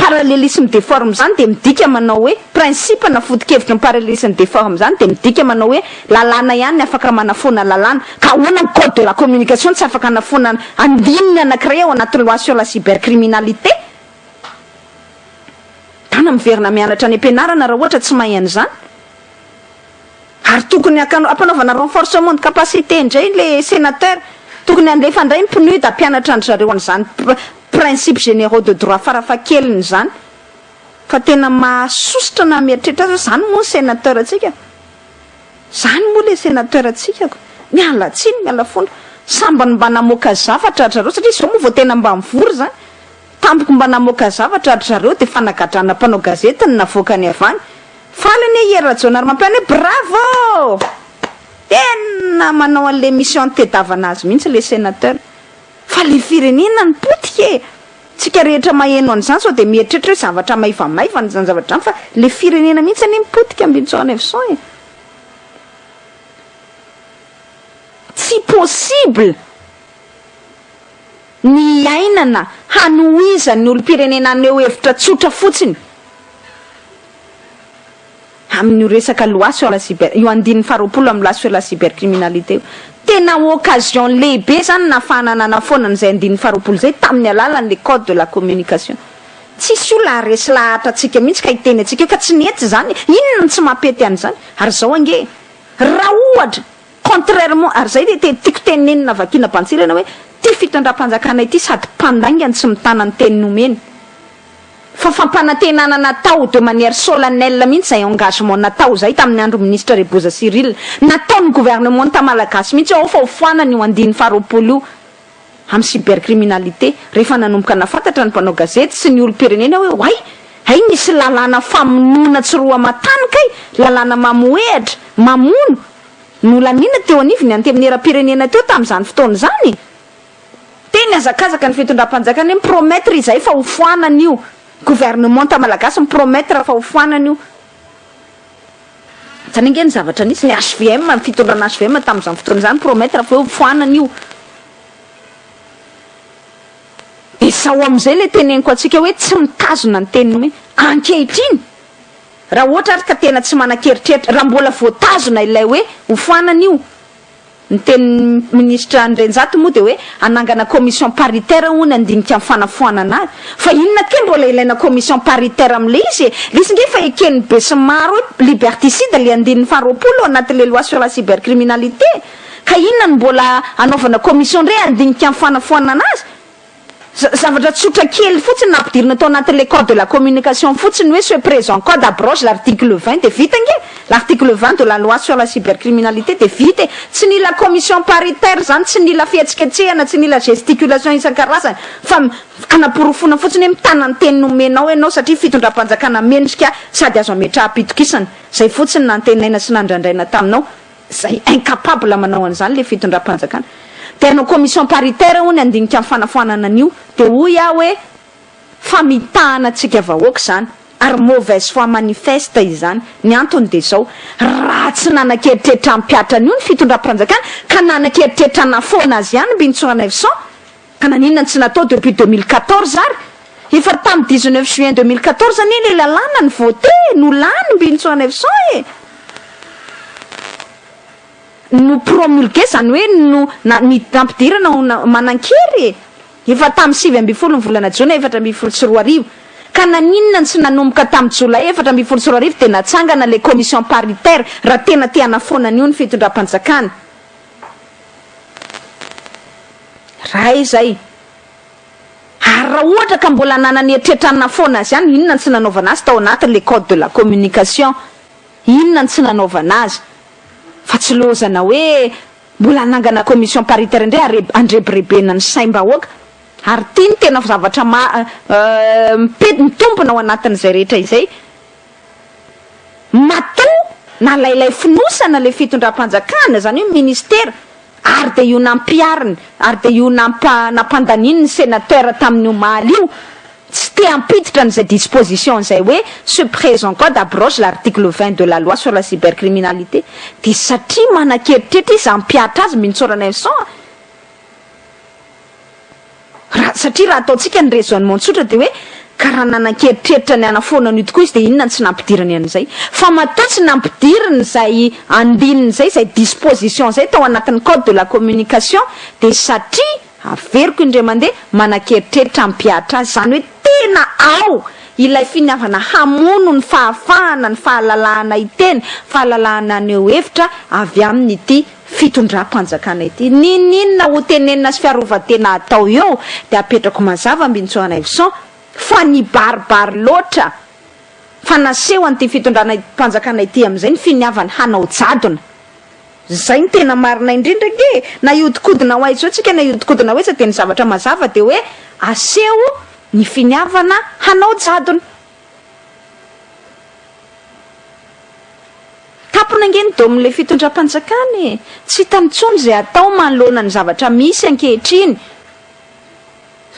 parallélisme des formes zany de midika manao hoe principe na foto-kevitra ny parallélisme des formes zany de midika manao hoe lalàna ihany afaka manafona lalàna ka ahoana ny code de la communication tsy afaka anafona andininy anankiray ao anaty loi sur la cybercriminalité tana miverina mianatra any ampianarana raha ohatra tsy mahay an'izany ary tokony ampanaovana renforcement de capacité indray le sénateur tokony andefa indray ny PNUD ampianatra ny zareo an'izany principe généraux de droit farafahakeliny zany fa tena mahasositra na mieritreritra azy zany moa sénateur atsika zany moa le sénateur atsikako miala tsiny miala fondro sambany mba namoaka zavatra ry zareo satria zao moa vao tena mba mivory zany tampoko mba namoaka zavatra ry zareo de fanagadrana mpanao gazety ny navoakany avany falany Rajaonarimampianina bravo tena manao an'le mission tedavana azy mihitsy le sénateur fa le firenena ny potika tsika rehetra maheno an'izany sao de mieritreritra hoe zavatra maivamaivany zany zavatra zany fa le firenena mihitsy any mipotika ambintsona evson tsy possible ny ainana hanoizany olo-pirenena aneo hevitra tsotra fotsiny amin'io resaka loi sur la cyber io andininy faharoapolo amin'ny loi sur la cybercriminalité tena occasion lehibe zany nafanana nafonana zay andininy faharoapolo zay tamin'ny alalan'le code de la communication tsisy olo aresy lahatra atsika mihitsy ka hiteny atsika ka tsy nety zany inona tsy mampety an'izany ary zao ange raha ohatra contrairement ary zay de tiako tenenina vakina bantsirana hoe ty fitondram-panjakana ity sady mpandaingany tsy mitana ny teny nomena fa fampanantenana natao de manière solennelle mihitsy zay engagement natao zay tamin'ny andro ministre Reboza Cyril nataon'ny gouvernement tamalagasy mihitsy ao fa hofoanany io andininy faharoapolo amin'ny cybercriminalité rehefa nanomboka nafantatra ny mpanao gazety sy ny olo-pirenena hoe way hay misy lalàna famonoana tsy roa matanika lalàna mamoehatra mamono nolanina teo anivony antemin'ny era-pirenena teo tamin'izany fotoana zany teny azakazaka ny fitondram-panjakana mipromettre izay fa hofoanany io gouvernement tamalagasy mipromettre fa hofoanany io zany ange ny zavatra nisy ny HVM ny fitondrana HVM tamin'izany fotoana zany promettre fa hoe hofoanany io de sao am'izay le teneniko atsika hoe tsy mitazona ny teny hoe ankehitriny raha ohatra ary ka tena tsy manan-keritreritra raha mbola voatazona ilay hoe hofoanany io ny teny ministre Andrenjato moa de hoe anangana commission paritaire hono andinika amin'ny fanafoanana azy fa inona ke mbola ilaina commission paritaire am'le izy lisy nge fa ekeny be sy maro hoe liberticide le andininy faharoapolo anatin'le loi sur la cybercriminalité ka inona ny mbola anaovana commission ndray andinika amin'ny fanafoanana azy zavatra tsotra kely fotsiny nampidirina tao anatin'le code de la communication fotsiny hoe soit présent code abroge l'article 20 de vita nge l'article 20 de la loi sur la cybercriminalité de vita tsy nila commission paritaire zany tsy nila fihetsiketsehana tsy nila gesticulation isan-karazany fa anaporofona fotsiny hoe mitana ny teny nomenao ianao satria fitondram-panjakana mendrika sady azo ametra apitokisana zay fotsiny nantenaina sy nandrandraina taminao zay incapable manao an'izany le fitondram-panjakana de anao commission paritaire hono andinika amin'ny fanafoanana an'io de hoy aho hoe famitahana atsika vahoaka zany ary mauvaise foi manifeste izany ny antony de zao raha tsy nanan-keritreritra ampiatra an'io ny fitondram-panjakana ka nanan-keritreritra nafoana azy ihany mbintsona 900 ka naninona tsy natao depuis 2014 ary efa tamin'ny 19 juin 2014 ny le lalàna ny voté no lany mbintsona 900 no promulgué zany hoe no nampidirana manan-kery efa tamin'ny 7 ny volana Jona 4 ka naninona tsy nanomboka tamin'ny Jolay 4 de natsangana le commission paritaire raha tena te hanafoana an'io ny fitondram-panjakana raha izay ary raha ohatra ka mbola nananeritreritra nafoana azy ihany inona tsy nanaovana azy tao anatin'le code de la communication inona tsy nanaovana azy fa tsy lozana hoe mbola nangana commission paritaire indray andrebirebena ny saim-bahoaka ary tia ny tena zavatra mitombona ao anatin'izay rehetra izay matoa na lailay finosana le fitondram-panjakana zany hoe ministera ary de io nampiariny ary de io nampandaniany ny sénateur tamin'io maly io tsy te ampiditra n'izay disposition zay hoe ce présent code abroge l'article 20 de la loi sur la cybercriminalité de satria manakeritrehitra izy ampiatra azy minitsorana inson satria raha ataontsika ny raisonnement tsotra de hoe karaha nanakeritrehitra ny anafonany tokoa izy de inona tsy nampidirany an'izay fa matoa tsy nampidiriny zay andininy zay disposition zay tao anatin'ny code de la communication de satria averiko indray mandeha manakeritrehitra ampiatra azy zany hoe tena ao ilay finiavana hamono ny fahafahana ny fahalalahana iteny fahalalahana aneo hevitra avy amin'ny ity fitondram-panjakana ity ninina ho tenenina sy fiarovatena atao eo de apetrako mazava mbinitsoana evison fa ny baribary loatra fa naseho an'ity fitondram-panjakana ity am'izay ny finiavany hanao jadona zay ny tena marina indrindra ge na iodikodina ho aitsy otsika na iodikodina hoetsy de ny zavatra mazava de hoe aseho ny finiavana hanao jadona tapona angeny domin'le fitondram-panjakany tsy hitanitsony zay atao manoloana ny zavatra misy ankehitriny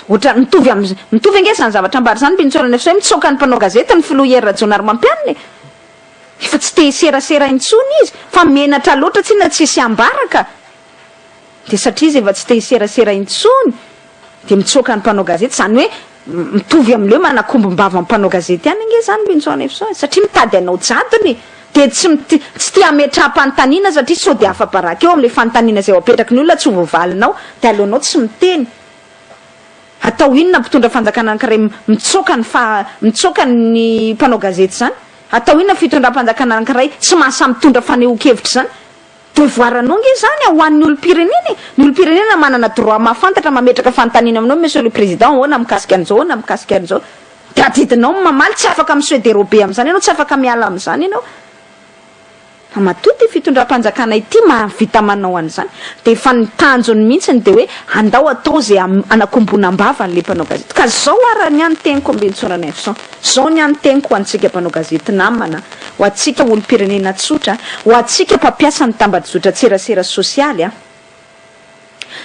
ohatra mitovy ange zany zavatra ambary zany mbinitsorana efsay mitsoka ny mpanao gazety ny filoha Rajaonarimampianina efa tsy te serasera intsony izy fa menatra loatra tsy na tsisy ambaraka de satria izy efa tsy te serasera intsony de mitsoka ny mpanao gazety zany hoe mitovy am'leo manakombombava mpanao gazety any ange zany mbinitsorana efsay satria mitady anao jadony de tsy tia ametraha-panontaniana satria sao de afa-baraka eo am'le fanontaniana zay apetraky ny olona tsy hovoavalinao de alohanao tsy miteny atao inona mpitondra fanjakana ankiray mitsoka ny mpanao gazety zany atao inona fitondram-panjakana ankiray tsy mahasa mitondra fanehoan-kevitra zany devoiranao nge zany hoan'ny olo-pirenena ny olo-pirenena manana droit mahafantatra mametraka fanontaniana aminao monsieur le président hoana mikasika an'izao hoana mikasika an'izao de adidinao mamaly tsy afaka misoude robe am'izany ianao tsy afaka miala am'izany ianao matoa ty fitondram-panjakana ity mahavita manao an'izany de fa ny tanjony mihitsiny de hoe andao atao zay anakombonam-bava n'le mpanao gazety ka zao ara ny anyteniko mbinitsorana efson zao ny anyteniko ho antsika mpanao gazety namana ho atsika olo-pirenena tsotra ho atsika mpampiasa ny tambazotra tserasera sosialy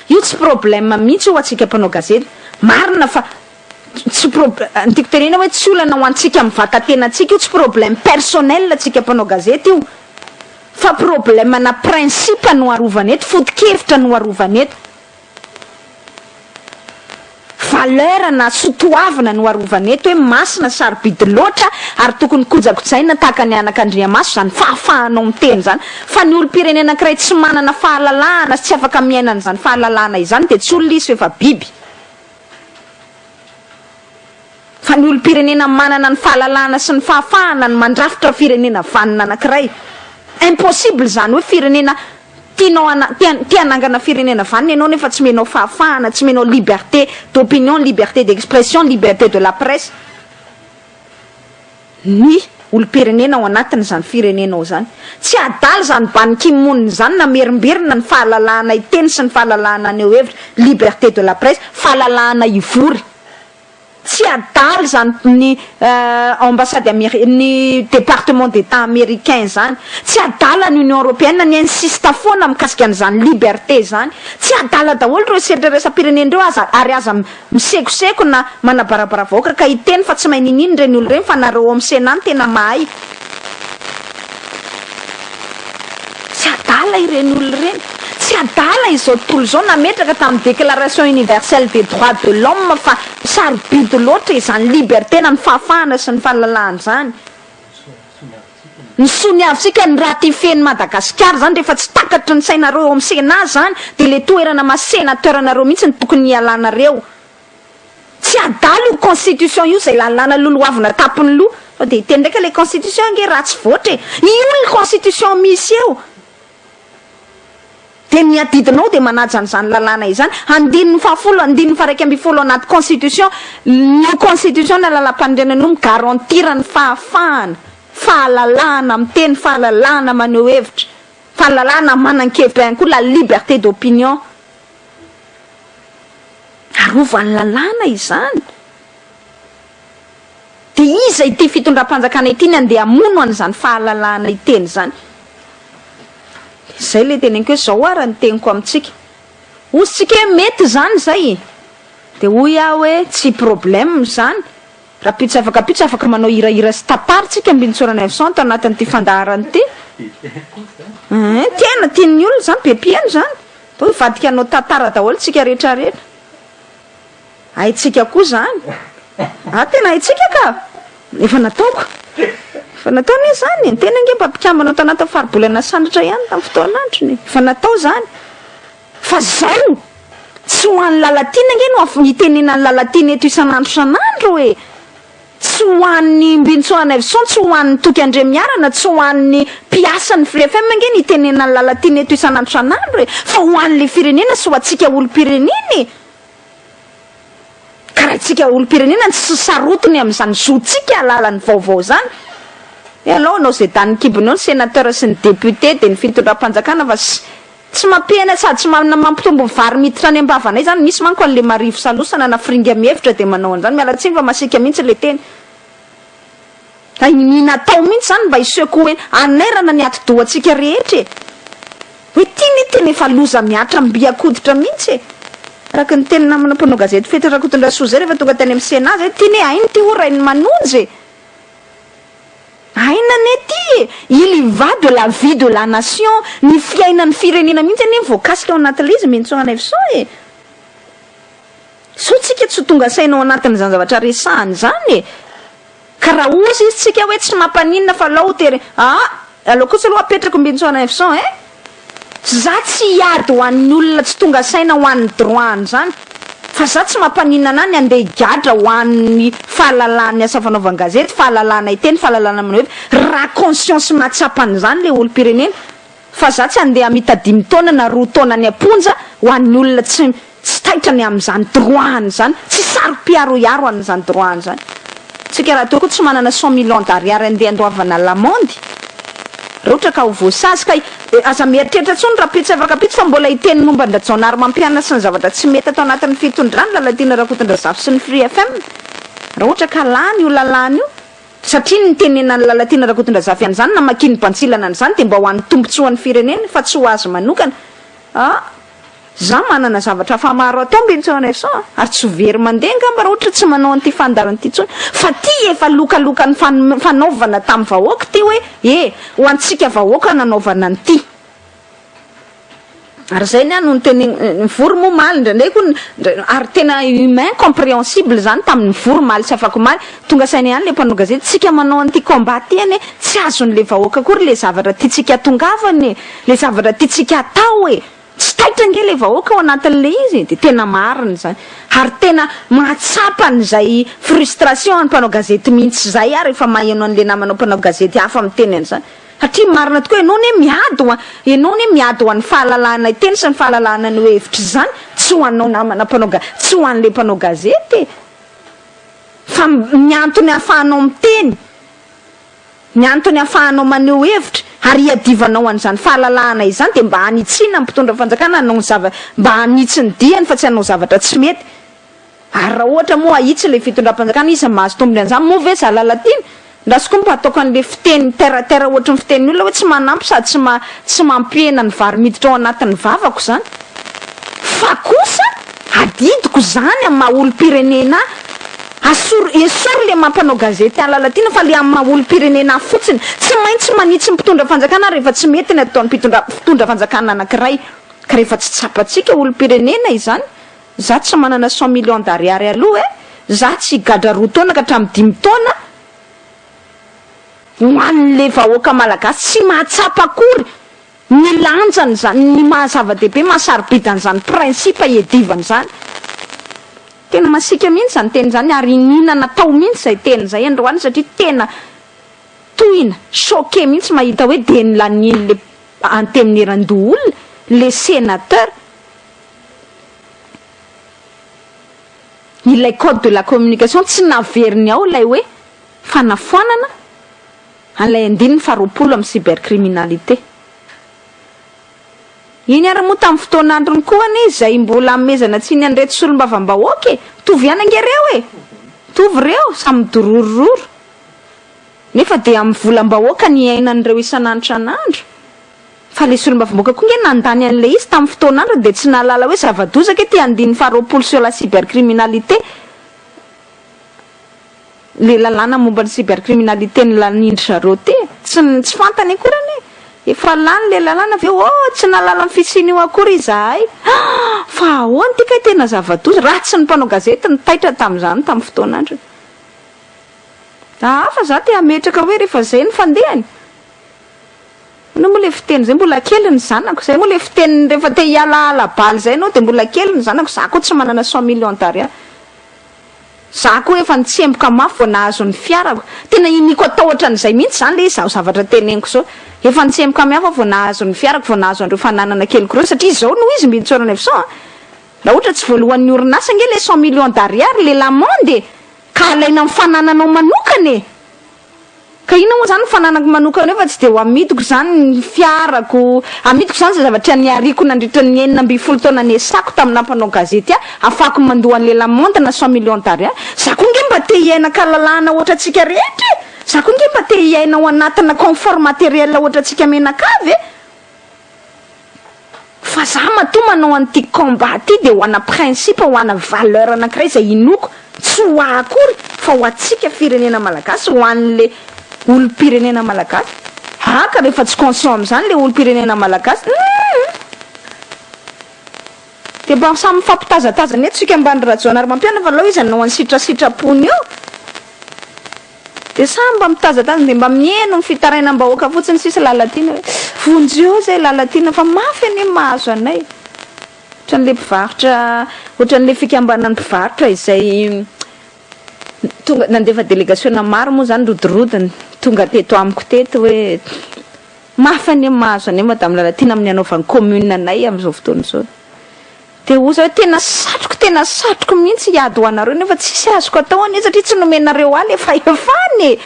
io tsy problème mihitsy ho atsika mpanao gazety marina fa tsy ndiko tenena hoe tsy olana ho antsika mivatatenatsika io tsy problème personnel atsika mpanao gazety io fa problème na principe no arovaneto foto-kevitra no arovaneto valeur na sotoavana no arovaneto hoe masina sarobidy loatra ary tokony kojakojaina tahaka ny anak'Andriamaso zany fahafahanao miteny zany fa ny olo-pirenena ankiray tsy manana fahalalahana sy tsy afaka miainana zany fahalalahana izany de tsy olona izy efa biby fa ny olo-pirenena manana ny fahalalahana sy ny fahafahana ny mandrafitra firenena vanina anankiray impossible zany hoe firenena tianangana firenena vanina ianao nefa tsy menao fahafahana tsy menao liberté d'opinion liberté d'expression liberté de la presse ny olo-pirenena ao anatiny zany firenenao zany tsy adaly zany banikimoniny zany na merimberina ny fahalalahana iteny sy ny fahalalahana aneo hevitra liberté de la presse fahalalahana ivory tsy adaly zany ny ambassade ny département d'état américain zany tsy adala ny union européenne ny insista foana mikasika an'izany liberté zany tsy adala daholo reo sedraresa-pirenenreo ary aza misekoseko na manabarabara vahoaka ka iteny fa tsy mainininy reny olo reny fa nareo amin'ny senany tena mahay tsy adala ireny olo reny tsy adala izao tontolo zao nametraka tamin'ny déclaration universelle des droits de l'homme fa sarobidy loatra izany liberté na ny fahafahana sy ny fahalalahana zany ny soniavitsika ny ratifieny Madagasikara zany rehefa tsy takatry ny sainareo eo amin'ny sena zany de le toerana masenateranareo mihitsy ny tokony ialanareo tsy adala io constitution io zay lalana loloavina tapony loha de iteny ndraika le constitution ange raha tsy voatra io ny constitution misy eo de ny adidinao de manaja an'izany lalàna izany andininy fahafolo andininy faraiky amby folo anaty constitution ny constitution na lalam-pandrenanao migarantira ny fahafahana fahalalahana miteny fahalalahana maneho hevitra fahalalana manan-kevitra ihany koa la liberté d'opinion. Arovan'ny lalàna izany. De iza ity fitondram-panjakana ity ny andeha hamono an'izany fahalalana iteny zany. Zay le teneniko hoe zao ara ny teniko amintsika. Ozy tsika hoe mety zany zay. De hoy aho hoe tsy problème zany. Raha pitsy afaka manao hirahira sy tapary tsika ambinitsorana evson tao anatin'ity fandaharany ity. Tena tian'ny olona zany bepiany zany. Bo vadika anao tantara daholo tsika rehetrarehetra. Haitsika koa zany. Tena haitsika ka. Efa nataoko. Efa natao ne zany. Tena nge mpampikambanao tao anaty faribolana sandratra ihany tamin'ny fotoan'androny. Efa natao zany. Fa zao tsy ho an'ny Lalatiana nge no itenena ny Lalatiana eto isan'andro isan'andro hoe. Tsy ho an'ny mbintsona evson, tsy ho an'ny toky andremiarana, tsy ho an'ny mpiasan'ny Free FM nge ny itenena ny Lalatiana eto isan'andro isan'andro fa ho an'le firenena sy ho atsika olo-pirenena. Karaha atsika olo-pirenena tsy sarotiny amin'izany zotsika alalan'ny vaovao zany. Alao anao zay danny kibonao ny sénateur sy ny député de ny fitondram-panjakana fa tsy mampihana sady tsy mampitombo vary miditra any ambavanay zany. Misy manko an'le marivo salosana na firinga mihevitra de manao an'izany mialatsiny fa masika mihitsy le teny. Natao mihitsy zany mba iseoko hoe anairana ny ati-dohantsika rehetra. Hoe tiany teny efa loza miatra mbiakoditra mihitsy. Araka ny teny namana mpanao gazety Fety Rakotondrazafy zay rehefa tonga tany amin'ny Sénat zay tiany aina ty orainy manonjy. Aina nety il va de la vie de la nation, ny fiainan'ny firenena mihitsy any voakasika ao anatin'le izy mentsona evson so tsika tsy tonga sainao anatin'izany zavatra resahany zany ka raha ozy izy tsika hoe tsy mampaninona fa lao tery alao kosa aloha apetrako mentsona evson za tsy hiady ho an'ny olona tsy tonga saina ho an'ny droit zany fa za tsy mampanina anany andeha higadra ho an'ny fahalalany asa Fanaovan-gazety, fahalalana iteny, fahalalana manao hoe raha conscience matsapany zany le olo-pirenena fa za tsy andeha mitadimy taona na 2 taona ny amponja ho an'ny olona tsy taitrany amin'izany droit zany, tsy saro-piaroiaro an'izany droit zany. Tsika raha teo koa tsy manana 100 millions d'ariary andeha andoavana lamondy. Raha ohatra ka ho voasazy ka aza mieritreritra tsony raha pitsy afaka pitsy fa mbola iteny momba ny Rajaonarimampianina sy ny zavatra tsy mety atao anatin'ny fitondrana Lalatiana Rakotondrazafy sy ny Free FM. Raha ohatra ka lany io lalàna io satria ny tenena ny Lalatiana Rakotondrazafy an'izany na makiny mpantsilana an'izany de mba ho an'ny tombontsoan'ny firenena fa tsy ho azy manokana. Za manana zavatra fa maro atao mbintsona evson ary tsy very mandeha ngamba raha ohatra tsy manao an'ity fandaran'ity tsony fa ty efa lokalokany fanaovana tamin'ny vahoaka ty hoe ho antsika vahoaka nanaovana an'ity. Ary zay ny ano ny teny voro momaly ndraindraiky ary tena humain compréhensible zany tamin'ny voro maly sy afaka maly tonga saina ihany le mpanao gazety tsika manao an'ity combat ty ane tsy azon'le vahoaka kory le zavatra tiatsika tongavany le zavatra tiatsika atao tsy taitra nge le vahoaka ao anatin'le izy de tena mariny zany ary tena mahatsapany zay frustration any mpanao gazety mihitsy zay ary efa maheno an'le namanao mpanao gazety hafa miteny an'izany satria marina tokoa ianao ne miady ho an'ny fahalalana iteny sy ny fahalalana ny hevitra zany tsy ho anao namana tsy ho an'le mpanao gazety fa miantony ahafahanao miteny miantony ahafahanao maneho hevitra ary iadivanao an'izany fahalalana izany de mba hanitsina mpitondra fanjakana anao mba hanitsy ny diany fa tsy hanao zavatra tsy mety. Ary raha ohatra moa ahitsy le fitondram-panjakana izy mahazo tombony an'izany moa ve za Lalatiana ndasy koa mba ataoko an'le fiteny terra ohatra ny fiten'ny olona hoe tsy manampy sady tsy mampihena ny vary miditra ao anatin'ny vavako zany fa kosa adidiko zany amin'ny maha olo-pirenena esory le mampanao gazety any Lalatiana fa le amin'ny maha olo-pirenena fotsiny tsy maintsy manitsy mpitondra fanjakana rehefa tsy mety ny ataon'ny mpitondra fanjakana anankiray ka rehefa tsy tsapatsika olo-pirenena izany za tsy manana 100 millions d'ariary aloha za tsy gadra 2 taona ka hatramin'ny 5 taona ho an'le vahoaka malagasy tsy mahatsapa akory ny lanjany zany ny mahazava-dehibe mahasarobidan'izany principe iadivany zany tena masika mihitsy zany teny zany ary inina natao mihitsy zay teny zay androany satria tena tohina choqué mihitsy mahita hoe de ny laniny le antemneran-doolona le sénateur ilay code de la communication tsy naveriny ao lay hoe fanafoanana an'ilay 9 faharoapolo amin'ny cybercriminalité iny ara-moa tamin'ny fotoan'androny koa ane izay mbola amezana tsy ny andrety solombavam-bahoaka tovy ihany angereo tovy reo samy dororororo nefa dia amin'ny volam-bahoaka ny ainan'ireo isan'andro fa le solombavam-bahoaka koa nge nandany an'le izy tamin'ny fotoan'andro dia tsy nahalala hoe zava-dozaka ty andiny faharoapolo sur la cybercriminalité le lalàna momba ny cybercriminalité ny lanindry zareo ty tsy fantany akorany efa lany le lalàna aveo tsy nalala ny fisiny io akory izahay fa ahoany ty kay tena zava-doza ratsy ny mpanao gazety ny taitra tamin'izany tamin'ny fotoan'andro fa za ty ametraka hoe rehefa zay ny fandehany no moa le fiteny zay mbola kely ny zanako zay moa le fiteny rehefa te hiala baly zay anao dia mbola kely ny zanako za koa tsy manana 100 millions d'ariary za koa efa nitsemboka mafy vao nahazo ny fiarako tena iniko atahotra an'izay mihitsy zany le izy zaho zavatra teneniko zao efa nitsemboka miafa vao nahazo ny fiarako vao nahazo andreo fananana kely koreo satria zao no izy mitsorana avy raha ohatra tsy voalohan'ny orinasa nge le 100 millions d'ariary le lamonde ka alaina amin'ny fanananao manokany ka ina moa zany fananako manokana efa tsy dia ho amidiko zany ny fiarako amidiko zany zay zavatra niariko nandritra ny 9 taona nesako tamin'ny nampanao gazety afako mandohan'le lamonde na 100 millions d'ariary za koa nge mba te hiaina kalalana ohatra tsika rehetra za koa nge mba te hiaina ao anatina confort matériel ohatra tsika menakavy fa za matoa manao an'ity combat ty dia ho ana principe ho ana valeur anankiray zay inoko tsy ho akory fa ho atsika firenena malagasy ho an'le olo-pirenena malagasy ka rehefa tsy conscient amin'izany le olo-pirenena malagasy dia mba samy fampitazatazana etsika ambany Rajaonarimampianina fa lao izy anao any sitrasitrapony eo dia samy mba mitazatazana dia mba mieno ny fitarainam-bahoaka fotsiny sisy Lalatiana hoe vonjeo zay Lalatiana fa mafy ane mahazo anay ohatran'le mpivarotra ohatran'le fikambanan'ny mpivarotra izay tonga nandefa délégation maro moa zany rodirodiny tonga teto amiko teto hoe mafy ane mahazo ane madame Lalatiana amin'ny anaovan'ny commune anay amin'izao fotoana izao dia oza hoe tena satroko mihitsy hiady ho anareo nefa tsisy azoko atao ane satria tsy nomenareo aly efa efany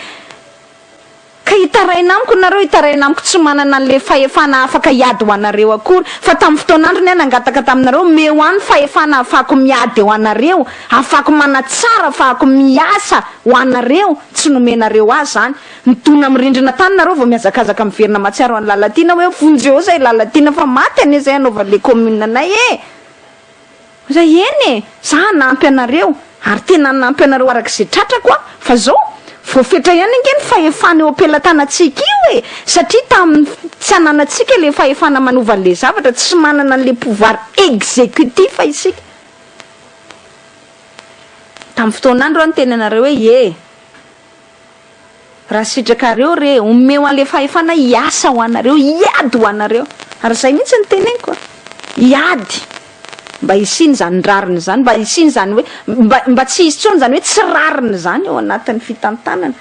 ka hitaraina amiko nareo hitaraina amiko tsy manana an'le fahefana afaka hiady ho anareo akory fa tamin'ny fotoan'andro ny nangataka taminareo meo any fahefana afako miady ho anareo afako manatsara afako miasa ho anareo tsy nomenareo azy zany nitona mirindrina tany nareo vao miazakazaka miverina matsiaro any Lalatiana hoe vonjeo zay Lalatiana fa maty ane zay anaovan'le commune anay zay eny za nampy anareo ary tena nampy anareo arak'izay tratrako fa zao voafetra ihany nge ny fahefana eo am-pelatanatsika io satria tamin'ny tsy ananatsika le fahefana manova an'le zavatra tsy manana an'le pouvoir exécutif isika tamin'ny fotoan'andro any teny anareo hoe raha sitrakareo re omeo an'le fahefana hiasa ho anareo hiady ho anareo ary zay mihitsy ny teneniko hiady mba hisiny zany rariny zany mba hisiny zany hoe mba tsy izy tsony zany hoe tsy rariny zany eo anatin'ny fitantanana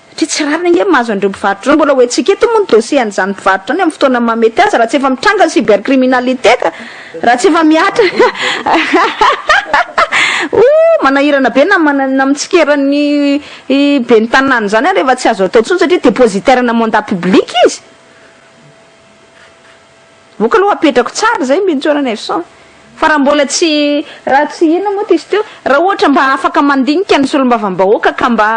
satria tsy rariny nge mahazo andreo mpivarotra mbola hoe tsika eto moa ny dossier an'izany mpivarotra any amin'ny fotoana mamety azy raha tsy efa mitranga ny cybercriminalité ka raha tsy efa miatra manahirana be na mitsikeran'ny be ny tanàna zany rehefa tsy azo atao tsony satria dépositaire na mandat public izy voka aloha apetrako tsara zay mitsorana evson fa raha mbola tsy raha tsy ina moa ty izy teo raha ohatra mba afaka mandinika ny solombavam-bahoaka ka mba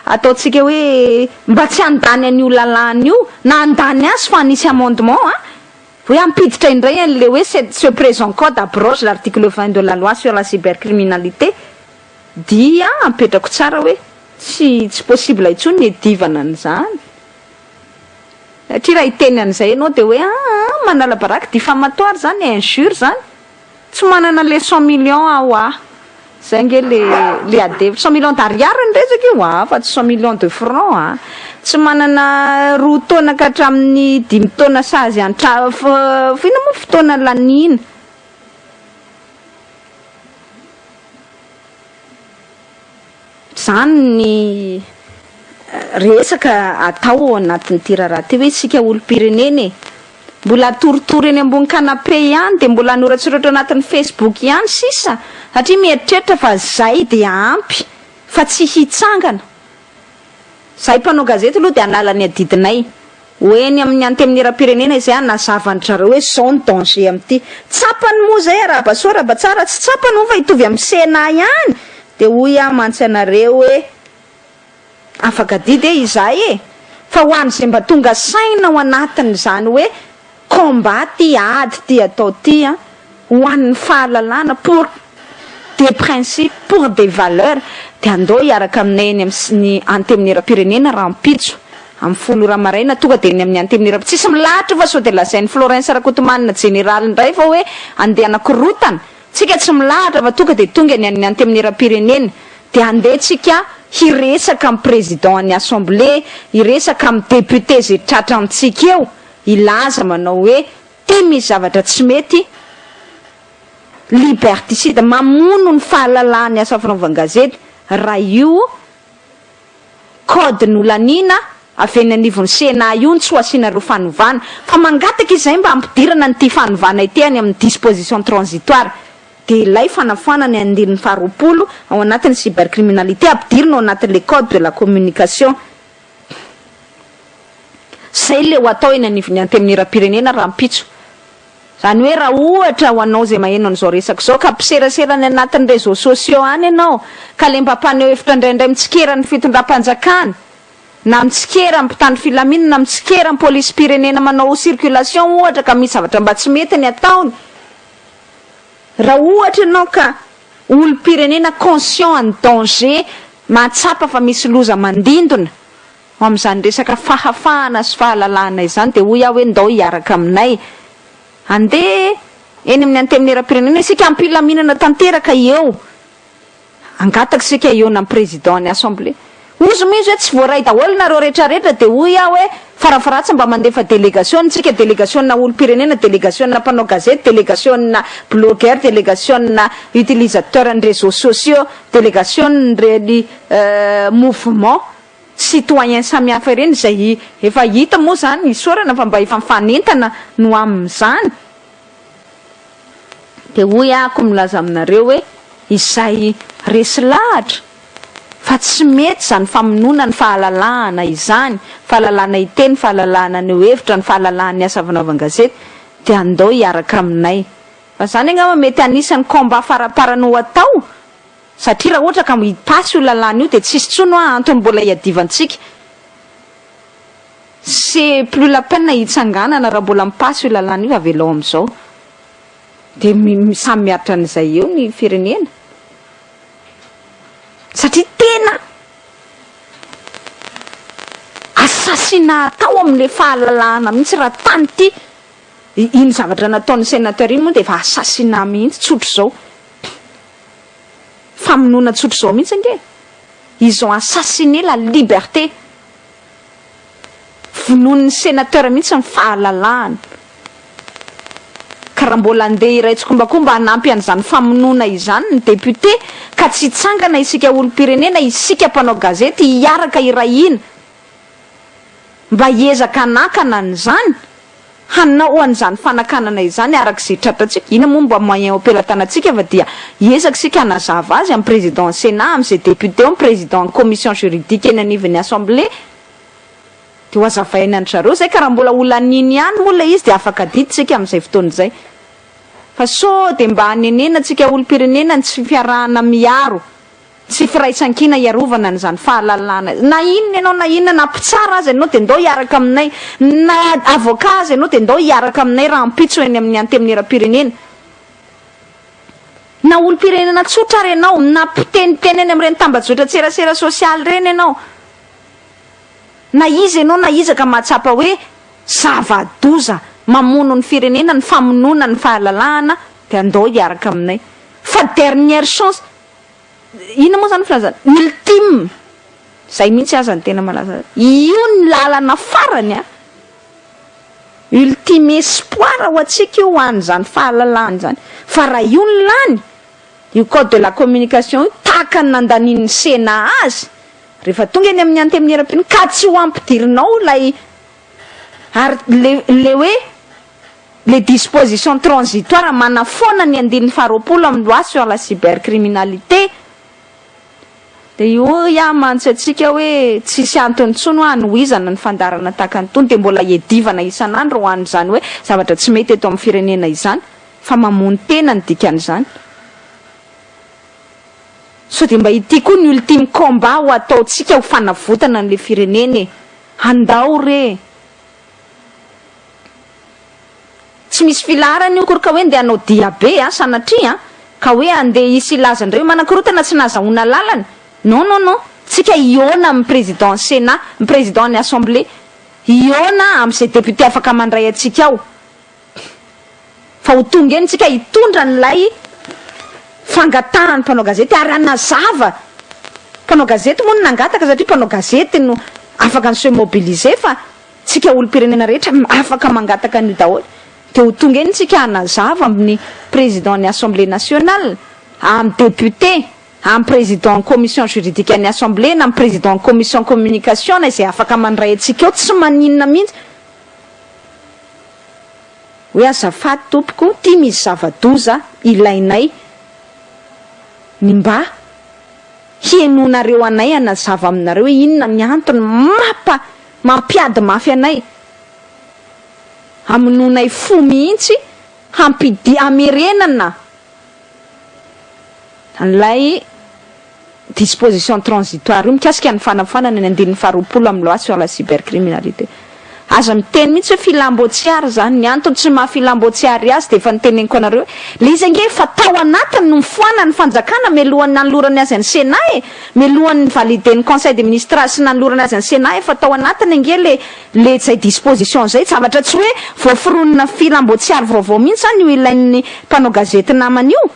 ataotsika hoe mba tsy andany an'io lalàna io na andany azy fa anisy amendement hoe ampiditra indray an'le hoe ce présent code abroge l'article 20 de la loi sur la cybercriminalité dia apetrako tsara hoe tsy possible intsony edivana an'izany satria raha hiteny an'izay ianao dia hoe manala baraky diffamatoire zany injure zany tsy manana le 100 millions zay nge le adevy 100 millions d'ariary ny resaka io fa tsy 100 millions de francs tsy manana 2 taona ka hatramin'ny 5 taona sazy fina moa fotoana lanina zany ny resaka atao ao anatin'ity raharaha ty hoe sika olo-pirenena mbola toritory eny ambony canapé ihany dia mbola noratsoratra anatin'ny Facebook ihany sisa satria mieritreritra fa zay dia ampy fa tsy hitsangana zahay mpanao gazety aloha dia analany adidinay hoeny amin'ny antemin'ira-pirenena izay nazavandry hoe zao ny danger am'ty tsapany moa zay rahabasoraba tsara tsy tsapany ho fa hitovy amin'ny sena ihany de hoy mantsy anareo hoe afaka didy izay fa ho an'izay mba tonga saina ao anatiny zany hoe combat ty ady ty atao ty ho an'ny fahalalana pour des principes, pour des valeurs de andao hiaraka aminay eny amin'ny antemin'ira-pirenena raha mpitso amin'ny folo ramaraina tonga de eny amin'ny antemin'ira tsisy milahatra fa sao de lazainy Florence Rakotomana général ndray fa hoe andeha anakorotana tsika tsy milahatra fa tonga de tonga eny amin'ny antemin'ira-pirenena de andeha tsika hiresaka amin'ny président ny assemblée hiresaka amin'ny député zay tratra amitsika eo ilaza manao hoe te misy zavatra tsy mety liberticide mamono ny fahalalany asa Fanaovan-gazety raha io code nolanina avy eny anivon'ny sena io tsy ho asiana ro fanovana fa mangataka izay mba ampidirana ny ty fanovana iteny amin'ny disposition transitoire de ilay fanafoanany andirin'ny faharoapolo ao anatin'ny cybercriminalité ampidirina ao anatin'le code de la communication zay le ho atao eny anivon'ny antemin'ira-pirenena raha mpitso zany hoe raha ohatra ho anao zay maheno an'izao resaka zao ka ampiseraserany anatin'ny réseaux sociaux any ianao ka le mba mpaneho hevitra indraindray mitsikera ny fitondram-panjakana na mitsikera ampitany filaminana na mitsikera ny polisy pirenena manao circulation ohatra ka misy zavatra mba tsy mety ny ataony raha ohatra ianao ka olo pirenena conscient en danger mahatsapa fa misy loza mandindona ho amin'izany resaka fahafahana sy fahalalana izany de hoy aho hoe ndao hiaraka aminay andeha eny amin'ny antemin'ira-pirenena isika ampilaminana tanteraka eo angataka sika eo na président ny assemblée ozy mizy hoe tsy voaray daholo nareo rehetrarehetra de hoy aho hoe farafaratsy mba mandefa délégation tsika délégation na olo pirenena délégation na mpanao gazety délégation na blogueur délégation na utilisateur ny réseaux sociaux délégation reny mouvement citoyen samihafa ireny zay efa hita moa zany isorana fa mba efa mifanentana no amin'izany de hoy ako milaza aminareo hoe izay resy lahatra fa tsy mety zany famonona ny fahalalana izany fahalalana iteny fahalalana ny hevitra ny fahalalana ny asa Fanaovan-gazety de andao hiaraka aminay fa zany angamba mety anisan'ny combat faraparany ho atao satria raha ohatra ka mipasy io lalana io de tsisy tsono antony mbola hiadivantsika c'est plus la peine hitsanganana raha mbola mipasy io lalana io avelao am'izao de samy miaritra an'izay eo ny firenena satria tena asasina atao amin'le fahalalana mihitsy raha tany ty iny zavatra nataon'ny sénateur iny moa de efa asasina mihitsy tsotro zao famonona tsotro zao mihitsy nge ils ont assassiné la liberté vonon'ny sénateur mihitsy ny fahalalana ka raha mbola andeha iraitsy-kombakomba hanampy an'izany famonona izany ny député ka tsy hitsangana isika olo pirenena isika mpanao gazety hiaraka irahina mba hiezaka anakana an'izany hanao an'izany fanakanana izany arak'izay tratratsika ina moa mba moyen opératanatsika fa dia hiezaka sika hanazava azy amin'ny président sénat amin'izay député amin'ny président commission juridique eny anivon'ny assemblée de ho azavaina andry zareo zay ka raha mbola olaniny ihany moa le izy de afaka diditsika amin'izay fotoana izay fa so de mba hanenena tsika olo pirenena tsy fiarahana miaro tsy firaisan-kina iarovana n'izany fahalalana na inona ianao na inona na mpitsara azy ianao de ndao hiaraka aminay na avocat azy ianao de ndao hiaraka aminay raha mpitso eny amin'ny antemin'ira-pirenena na olo pirenena tsotra ary ianao na mpiteniteny eny amin'ireny tambajotra tserasera sosialy reny ianao na izy ianao na iza ka mahatsapa hoe zava-doza mamono ny firenena ny famonona ny fahalalahana de andao hiaraka aminay fa dernière chance ina moa zany filazana ultime zay mihitsy aza ny tena malaza io ny lalana farany ultime espoir ho atsika io an'izany fahalalahany zany fa raha io ny lany io code de la communication io tahaka ny nandaniany sena azy rehefa tonga eny amin'ny antemin'ira-pirenena ka tsy ho ampidirinao lay ary le hoe les dispositions transitoires manafona ny andin'ny faharoapolo amin'ny loi sur la cybercriminalité de io mantsy atsika hoe tsisy antony tsony ho anohizana ny fandarana tahaka ny tony de mbola edivana isan'andro ho any zany hoe zavatra tsy mety eto amin'ny firenena izany fa mamony tena ny dikan'izany. So de mba ity koa ny ultime combat ho ataotsika ho fanavotana n'le firenena andao re tsy misy filarany io korka hoe ndeha hanao diabe sanatria ka hoe andeha isy ilazandreo manakorotana tsy nazahoana lalany. Non, tsika Jona amin'ny président Sénat, amin'ny président ny assemblée, Jona amin'izay député afaka mandray atsika ao. Fa ho tonga eny tsika hitondra n'lay fangatahan'ny mpanao gazety ary anazava. Mpanao gazety moa no nangataka satria mpanao gazety no afaka ny se mobiliser fa tsika olo-pirenena rehetra afaka mangataka an'io daholo. De ho tonga eny tsika anazava amin'ny président ny assemblée nationale, amin'ny député, amin'ny président commission juridique ny assemblée na amin'ny président commission communication na izay afaka mandray atsika eo tsy maninona mihitsy hoe azafady tompoko ty misy zava-doza ilainay ny mba hienonareo anay anazava aminareo hoe inona ny antony mampiady mafy anay aminonay fo mihitsy hamerenana an'lay disposition transitoire io mikasika ny fanafanana ny andin'ny faharoapolo amin'ny loi sur la cybercriminalité. Aza miteny mihitsy hoe filambotsiary zany ny antony tsy mahafilambotsiary azy de efa niteneniko anareo le izy ange fatao anatiny no mifoana ny fanjakana mialohan'ny nanolorany azy ny Sénat mialohan'ny validen'ny conseil des ministres sy nanolorany azy ny Sénat fatao anatiny ange le zay disposition zay tsy zavatra tsy hoe voaforonina filambotsiary vaovao mihitsy zany io ilain'ny mpanao gazety namany io.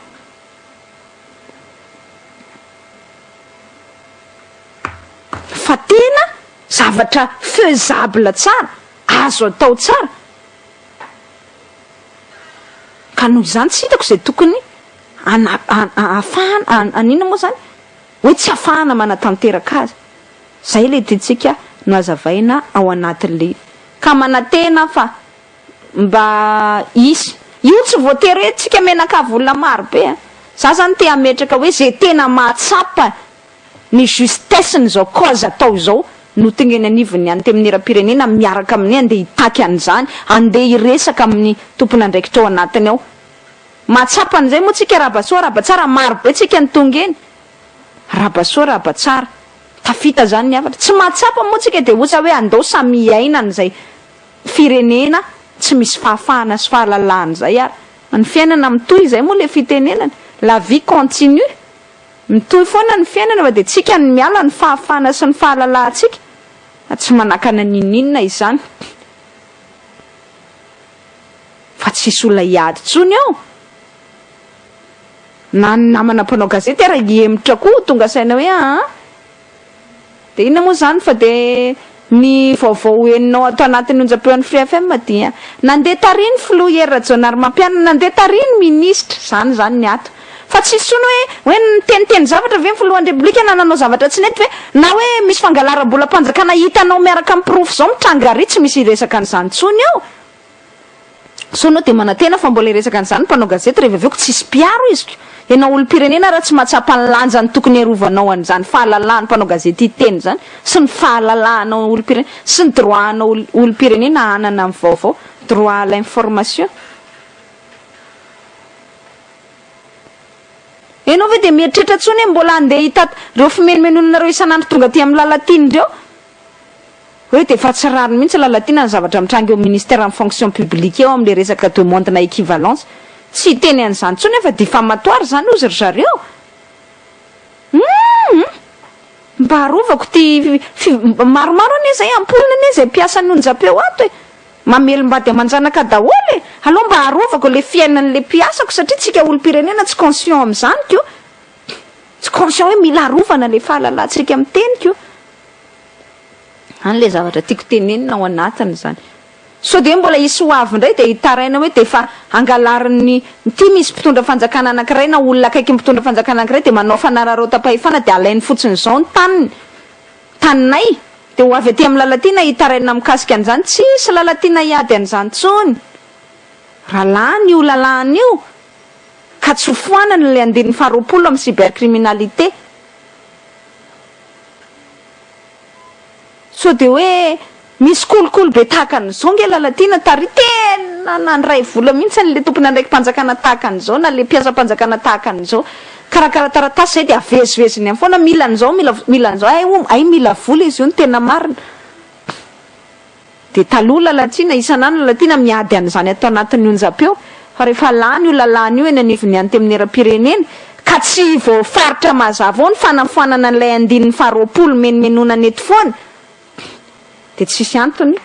Fa tena zavatra faisable tsara, azo atao tsara. Ka noho izany tsy hitako zay tokony anina moa zany hoe tsy afahana manatanteraka azy. Zay le tiantsika no azavaina ao anatin'le ka manatena fa mba isy io tsy voatery hoe tsika menakavy olona maro be za zany te ametraka hoe zay tena mahatsapa ny justesse ny zao cause atao zao no tengeny anivony any teminera-pirenena miaraka amin'ny andeha hitaky an'izany andeha hiresaka amin'ny tompony andraikitra ao anatiny ao mahatsapa an'izay moa tsika rabasoa rabatsara maro be tsika ny tonga eny rabasoa rabatsara tafita zany ny afatra tsy mahatsapa moa tsika de ohatsa hoe andao samy aina n'izay firenena tsy misy fahafahana sy fahalalahana zay ary ny fiainana mitohy zay moa le fitenenana la vie continue mitohy foana ny fiainana fa de tsika ny miala ny fahafahana sy ny fahalalantsika tsy manakana ninina izany fa tsisy olona hiady tsony ao na ny namana mpanao gazety ara hiemotra koa tonga saina hoe de ina moa zany fa de ny vaovao hoeninao ato anatin'ny onjam-peon'ny Free FM dia nandeha tariny filoha Rajaonarimampianina nandeha tariny ministra zany ny ato fa tsy sono hoe niteniteny zavatra ve filohan'ny repoblika na nanao zavatra tsy nety ve na hoe misy fangalaram-bola mpanjakana hitanao miaraka amin'ny profo zao mitrangary tsy misy resaka an'izany tsony ao sono de manatena fa mbola resaka an'izany mpanao gazety rehefa aveo ko tsisy piaro izy ianao olo-pirenena raha tsy mahatsapa ny lanja ny tokony arovanao an'izany fahalalahany mpanao gazety hiteny zany sy ny fahalalanao olo-pirenena sy ny droit anao olo-pirenena hanana amin'ny vaovao droit à l'information. Enao ve de mieritreritra tsony mbola andeha hitaty reo fimenomenoninareo isan'andro tonga aty amin'ny Lalatiana reo hoe de fa tsy rariny mihitsy Lalatiana ny zavatra mitrangy eo ministère en fonction publique eo amin'le resaka demande na équivalence tsy teny an'izany tsony efa diffamatoire zany ozy ry zareo mba arovako ty maromaro ane zay ampoliny ane zay mpiasan'ny onjam-peo ato mamelombady amanjanaka daholo aloha mba arovako le fiainan'le mpiasako satria tsika olo-pirenena tsy conscient am'izany kio tsy conscient hoe mila arovana le fahalalantsika amin'ny teniko any le zavatra tiako tenenina ao anatiny zany so de mbola isy hoavy indray de hitaraina hoe de efa angalarin'ny ty misy mpitondra fanjakana anankiray na olona akaiky mpitondra fanjakana anankiray de manao fanararota-pahefana de alainy fotsiny zao ny taninay de ho avy aty amin'ny Lalatiana hitaraina mikasika an'izany tsisy Lalatiana hiady an'izany tsony rahalany io lalany io ka tsy foanany le andin'ny faharoapolo amin'ny cybercriminalité so de hoe misy kolokolo be tahakan'izao nge Lalatiana tary tena nandray vola mihitsy le tompony andraiky mpanjakana tahakan'izao na le mpiasa-mpanjakana tahakan'izao karakara taratasy zay de aveziveziny amin'ny foana mila an'izao mila an'izao ay mila vola izy io ny tena marina de taloha Lalatiana isan'andro Lalatiana miady an'izany atao anatin'ny onjam-peo fa rehefa lany io lalany io eny anivony any tamin'ny era-pirenena ka tsy voafaritra mazava ao ny fanafoanana an'ilay andininy faharoapolo menomenonana eto foana de tsisy antony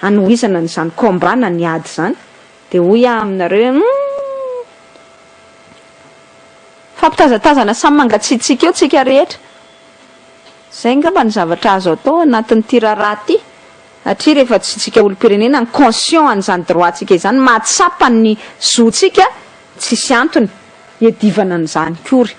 anohizana n'izany kombrana ny ady zany de hoy aminareo fampitazatazana samy mangatsiatsika eo tsika rehetra zay ngamba ny zavatra azo atao anatin'ny tiraraha ty satria rehefa tsika olo-pirenena ny conscient an'izany droitsika izany mahatsapa ny zotsika tsisy antony hiadivana an'izany kory